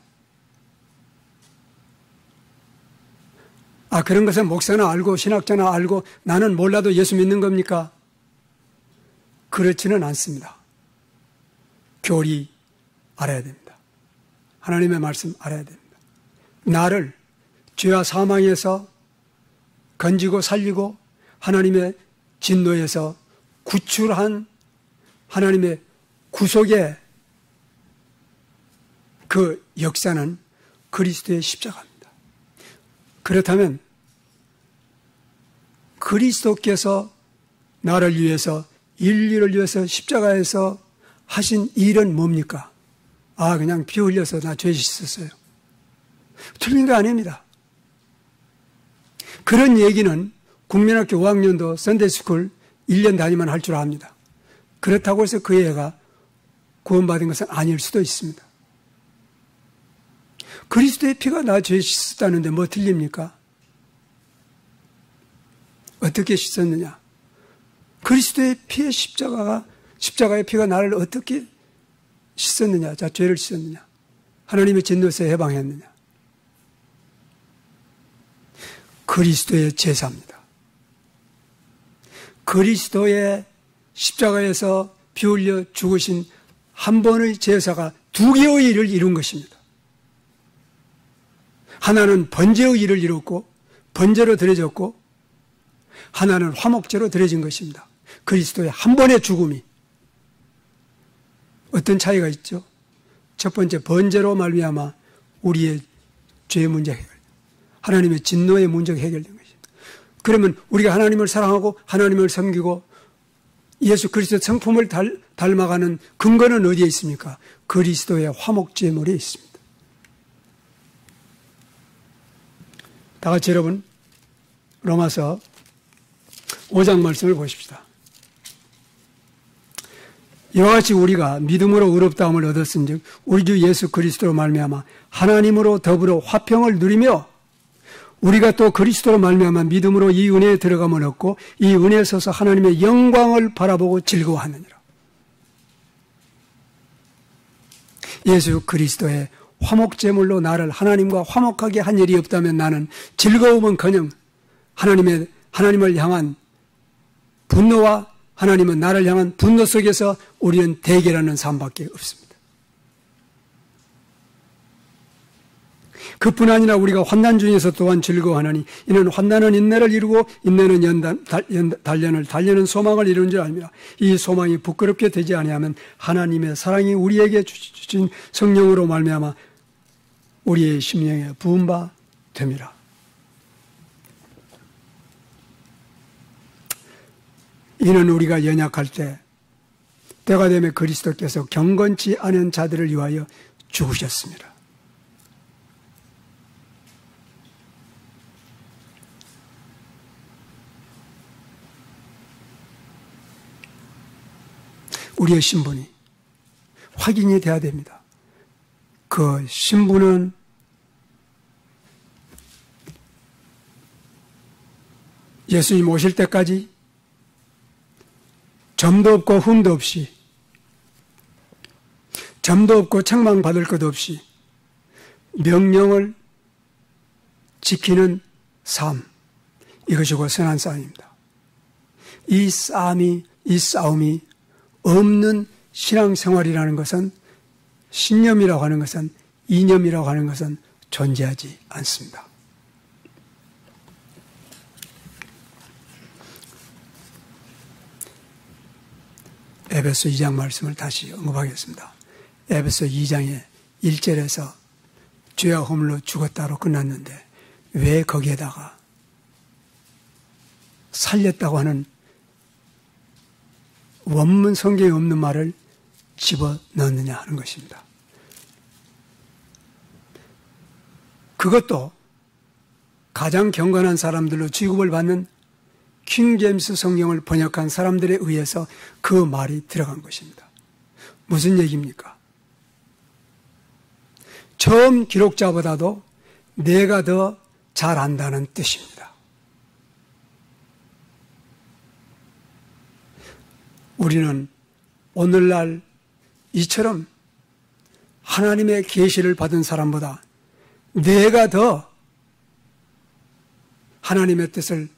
그런 것은 목사나 알고 신학자나 알고 나는 몰라도 예수 믿는 겁니까? 그렇지는 않습니다. 교리 알아야 됩니다. 하나님의 말씀 알아야 됩니다. 나를 죄와 사망에서 건지고 살리고 하나님의 진노에서 구출한 하나님의 구속의 그 역사는 그리스도의 십자가입니다. 그렇다면 그리스도께서 나를 위해서 인류를 위해서 십자가에서 하신 일은 뭡니까? 그냥 피 흘려서 나 죄 씻었어요. 틀린 거 아닙니다. 그런 얘기는 국민학교 5학년도 선데이스쿨 1년 다니면 할 줄 압니다. 그렇다고 해서 그 애가 구원받은 것은 아닐 수도 있습니다. 그리스도의 피가 나 죄 씻었다는데 뭐 틀립니까? 어떻게 씻었느냐? 그리스도의 피의 십자가의 피가 나를 어떻게 씻었느냐? 자, 죄를 씻었느냐? 하나님의 진노에서 해방했느냐? 그리스도의 제사입니다. 그리스도의 십자가에서 피 흘려 죽으신 한 번의 제사가 두 개의 일을 이룬 것입니다. 하나는 번제의 일을 이뤘고 번제로 드려졌고 하나는 화목제로 드려진 것입니다. 그리스도의 한 번의 죽음이 어떤 차이가 있죠? 첫 번째 번제로 말미암아 우리의 죄 문제 해결, 하나님의 진노의 문제가 해결된 것입니다. 그러면 우리가 하나님을 사랑하고 하나님을 섬기고 예수 그리스도의 성품을 닮아가는 근거는 어디에 있습니까? 그리스도의 화목제물에 있습니다. 다 같이 여러분 로마서 5장 말씀을 보십시다. 이와 같이 우리가 믿음으로 의롭다함을 얻었은즉 우리 주 예수 그리스도로 말미암아 하나님으로 더불어 화평을 누리며 우리가 또 그리스도로 말미암아 믿음으로 이 은혜에 들어감을 얻고 이 은혜에 서서 하나님의 영광을 바라보고 즐거워하느니라. 예수 그리스도의 화목제물로 나를 하나님과 화목하게 한 일이 없다면 나는 즐거움은커녕 하나님을 향한 분노와 하나님은 나를 향한 분노 속에서 우리는 대결하는 삶밖에 없습니다. 그뿐 아니라 우리가 환난 중에서 또한 즐거워하나니 이는 환난은 인내를 이루고 인내는 단련을 소망을 이루는 줄 압니다. 이 소망이 부끄럽게 되지 아니하면 하나님의 사랑이 우리에게 주신 성령으로 말미암아 우리의 심령에 부은 바 됨이라. 이는 우리가 연약할 때 때가 되면 그리스도께서 경건치 않은 자들을 위하여 죽으셨습니다. 우리의 신분이 확인이 돼야 됩니다. 그 신분은 예수님 오실 때까지 점도 없고 흠도 없이, 점도 없고 책망받을 것 없이 명령을 지키는 삶, 이것이 곧 선한 싸움입니다. 이 싸움이 없는 신앙생활이라는 것은, 신념이라고 하는 것은, 이념이라고 하는 것은 존재하지 않습니다. 에베소 2장 말씀을 다시 언급하겠습니다. 에베소 2장의 1절에서 죄와 허물로 죽었다로 끝났는데 왜 거기에다가 살렸다고 하는 원문 성경에 없는 말을 집어넣느냐 하는 것입니다. 그것도 가장 경건한 사람들로 취급을 받는 킹제임스 성경을 번역한 사람들에 의해서 그 말이 들어간 것입니다. 무슨 얘기입니까? 처음 기록자보다도 내가 더 잘 안다는 뜻입니다. 우리는 오늘날 이처럼 하나님의 계시를 받은 사람보다 내가 더 하나님의 뜻을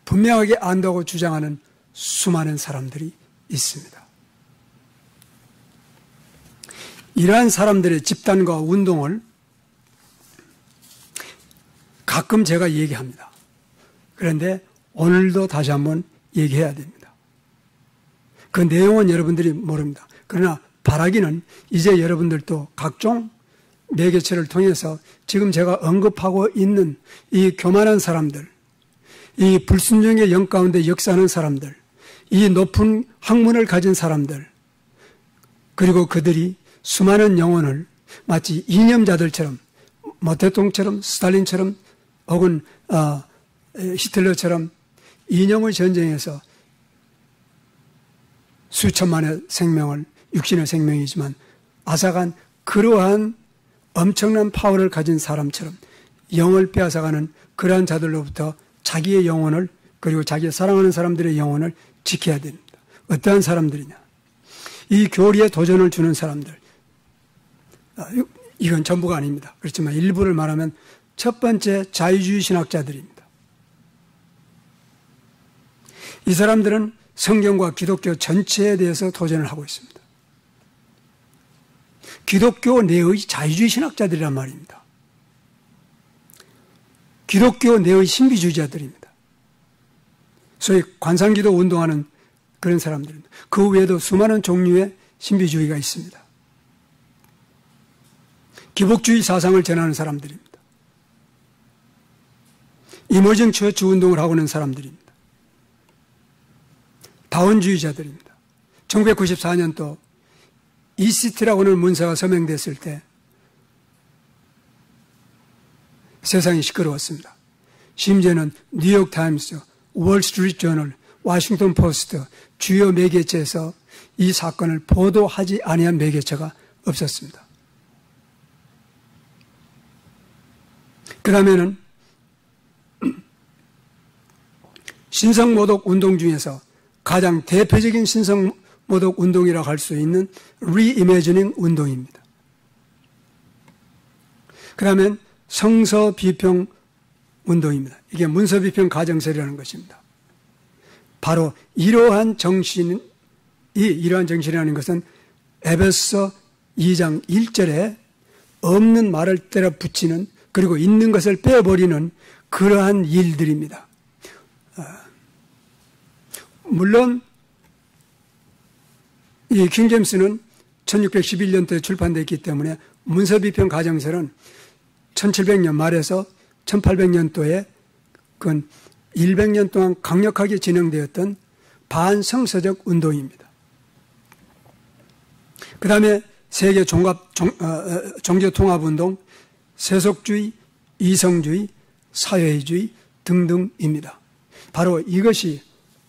분명하게 안다고 주장하는 수많은 사람들이 있습니다. 이러한 사람들의 집단과 운동을 가끔 제가 얘기합니다. 그런데 오늘도 다시 한번 얘기해야 됩니다. 그 내용은 여러분들이 모릅니다. 그러나 바라기는 이제 여러분들도 각종 매개체를 통해서 지금 제가 언급하고 있는 이 교만한 사람들, 이 불순종의 영 가운데 역사하는 사람들, 이 높은 학문을 가진 사람들, 그리고 그들이 수많은 영혼을 마치 이념자들처럼, 모태똥처럼, 스탈린처럼, 혹은 히틀러처럼 이념의 전쟁에서 수천만의 생명을, 육신의 생명이지만 앗아간 그러한 엄청난 파워를 가진 사람처럼 영을 빼앗아가는 그러한 자들로부터 자기의 영혼을, 그리고 자기의 사랑하는 사람들의 영혼을 지켜야 됩니다. 어떠한 사람들이냐? 이 교리에 도전을 주는 사람들. 이건 전부가 아닙니다. 그렇지만 일부를 말하면 첫 번째 자유주의 신학자들입니다. 이 사람들은 성경과 기독교 전체에 대해서 도전을 하고 있습니다. 기독교 내의 자유주의 신학자들이란 말입니다. 기독교 내의 신비주의자들입니다. 소위 관상기도 운동하는 그런 사람들입니다. 그 외에도 수많은 종류의 신비주의가 있습니다. 기복주의 사상을 전하는 사람들입니다. 이머징 처치 운동을 하고 있는 사람들입니다. 다원주의자들입니다. 1994년도 ECT라고 하는 문서가 서명됐을 때 세상이 시끄러웠습니다. 심지어는 뉴욕타임스, 월스트리트저널, 워싱턴 포스트 주요 매개체에서 이 사건을 보도하지 아니한 매개체가 없었습니다. 그 다음에는 신성모독 운동 중에서 가장 대표적인 신성모독 운동이라고 할 수 있는 리이매지닝 운동입니다. 그 다음엔 성서비평 운동입니다. 이게 문서비평 가정설이라는 것입니다. 바로 이러한 정신이라는 것은 에베소 2장 1절에 없는 말을 때려 붙이는, 그리고 있는 것을 빼버리는 그러한 일들입니다. 물론 이 킹제임스는 1611년도에 출판됐기 때문에 문서비평 가정설은 1700년 말에서 1800년도에 그 100년 동안 강력하게 진행되었던 반성서적 운동입니다. 그 다음에 세계 종교통합운동, 세속주의, 이성주의, 사회주의 등등입니다. 바로 이것이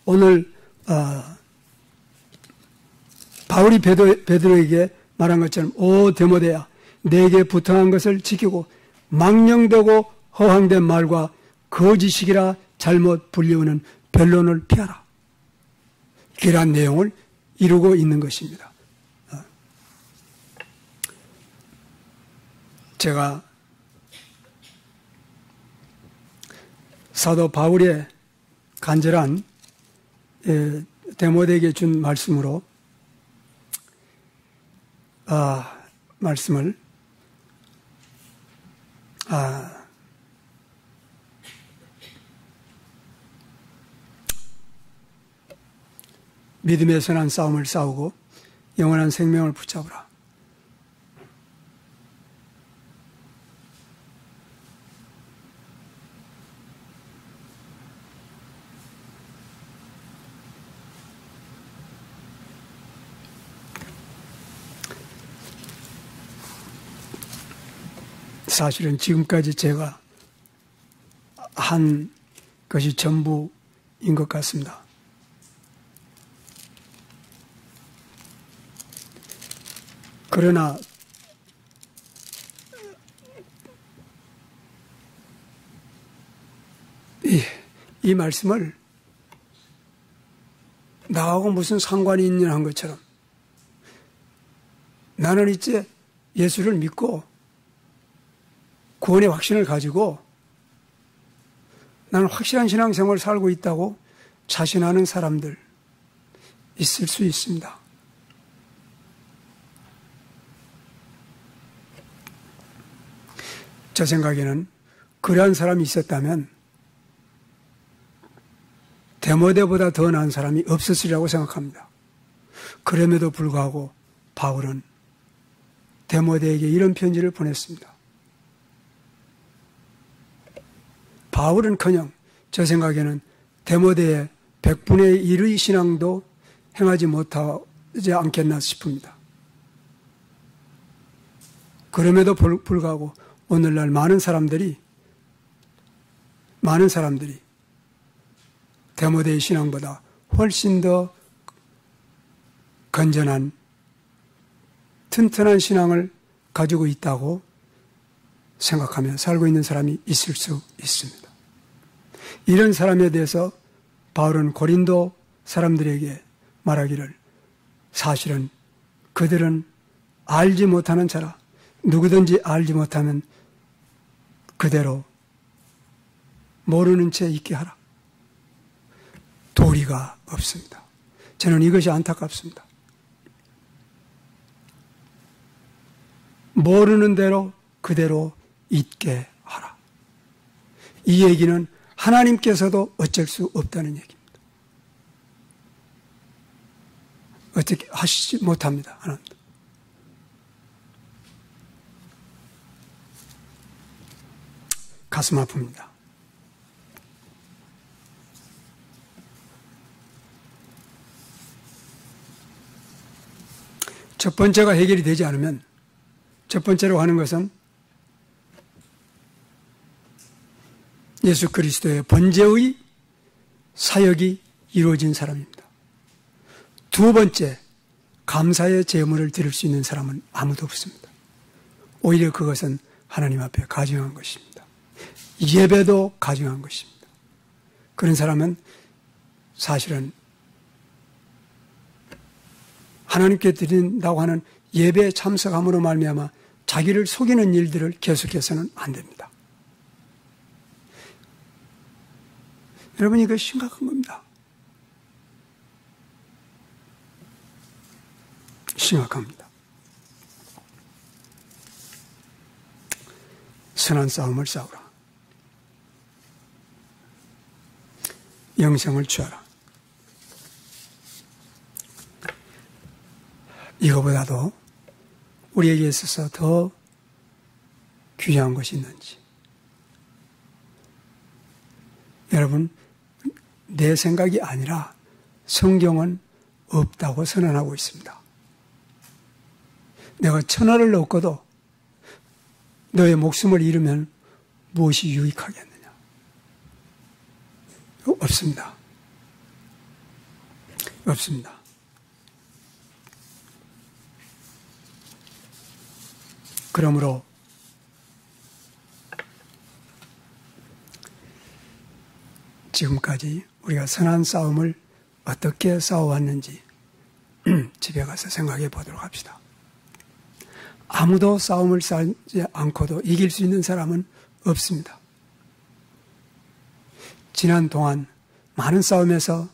오늘 바울이 베드로에게 말한 것처럼 오 데모데야 내게 부탁한 것을 지키고 망령되고 허황된 말과 거짓이라 잘못 불리우는 변론을 피하라. 이러한 내용을 이루고 있는 것입니다. 제가 사도 바울의 간절한 데모데에게 준 말씀으로 말씀을 믿음의 선한 싸움을 싸우고 영원한 생명을 붙잡으라. 사실은 지금까지 제가 한 것이 전부인 것 같습니다. 그러나 이 말씀을 나하고 무슨 상관이 있냐 한 것처럼 나는 이제 예수를 믿고 구원의 확신을 가지고 나는 확실한 신앙생활을 살고 있다고 자신하는 사람들 있을 수 있습니다. 제 생각에는 그러한 사람이 있었다면 데모데보다 더 나은 사람이 없었으리라고 생각합니다. 그럼에도 불구하고 바울은 데모데에게 이런 편지를 보냈습니다. 바울은커녕 제 생각에는 데모데의 100분의 1의 신앙도 행하지 못하지 않겠나 싶습니다. 그럼에도 불구하고 오늘날 많은 사람들이 데모데의 신앙보다 훨씬 더 건전한 튼튼한 신앙을 가지고 있다고 생각하며 살고 있는 사람이 있을 수 있습니다. 이런 사람에 대해서 바울은 고린도 사람들에게 말하기를 사실은 그들은 알지 못하는 자라 누구든지 알지 못하면 그대로 모르는 채 있게 하라. 도리가 없습니다. 저는 이것이 안타깝습니다. 모르는 대로 그대로 있게 하라. 이 얘기는 하나님께서도 어쩔 수 없다는 얘기입니다. 어떻게 하시지 못합니다. 하나님도. 가슴 아픕니다. 첫 번째가 해결이 되지 않으면 첫 번째로 하는 것은 예수 그리스도의 번제의 사역이 이루어진 사람입니다. 두 번째, 감사의 제물을 드릴 수 있는 사람은 아무도 없습니다. 오히려 그것은 하나님 앞에 가증한 것입니다. 예배도 가증한 것입니다. 그런 사람은 사실은 하나님께 드린다고 하는 예배에 참석함으로 말미암아 자기를 속이는 일들을 계속해서는 안 됩니다. 여러분, 이거 심각한 겁니다. 심각합니다. 선한 싸움을 싸우라. 영생을 취하라. 이거보다도 우리에게 있어서 더 귀한 것이 있는지. 여러분, 내 생각이 아니라 성경은 없다고 선언하고 있습니다. 내가 1,000원을 얻고도 너의 목숨을 잃으면 무엇이 유익하겠느냐? 없습니다. 없습니다. 그러므로 지금까지 우리가 선한 싸움을 어떻게 싸워왔는지 집에 가서 생각해 보도록 합시다. 아무도 싸움을 싸우지 않고도 이길 수 있는 사람은 없습니다. 지난 동안 많은 싸움에서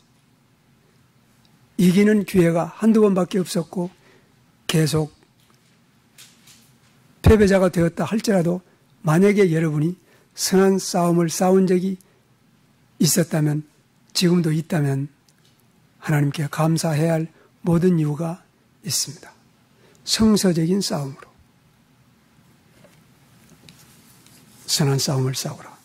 이기는 기회가 한두 번밖에 없었고 계속 패배자가 되었다 할지라도 만약에 여러분이 선한 싸움을 싸운 적이 있었다면, 지금도 있다면 하나님께 감사해야 할 모든 이유가 있습니다. 성서적인 싸움으로 선한 싸움을 싸우라.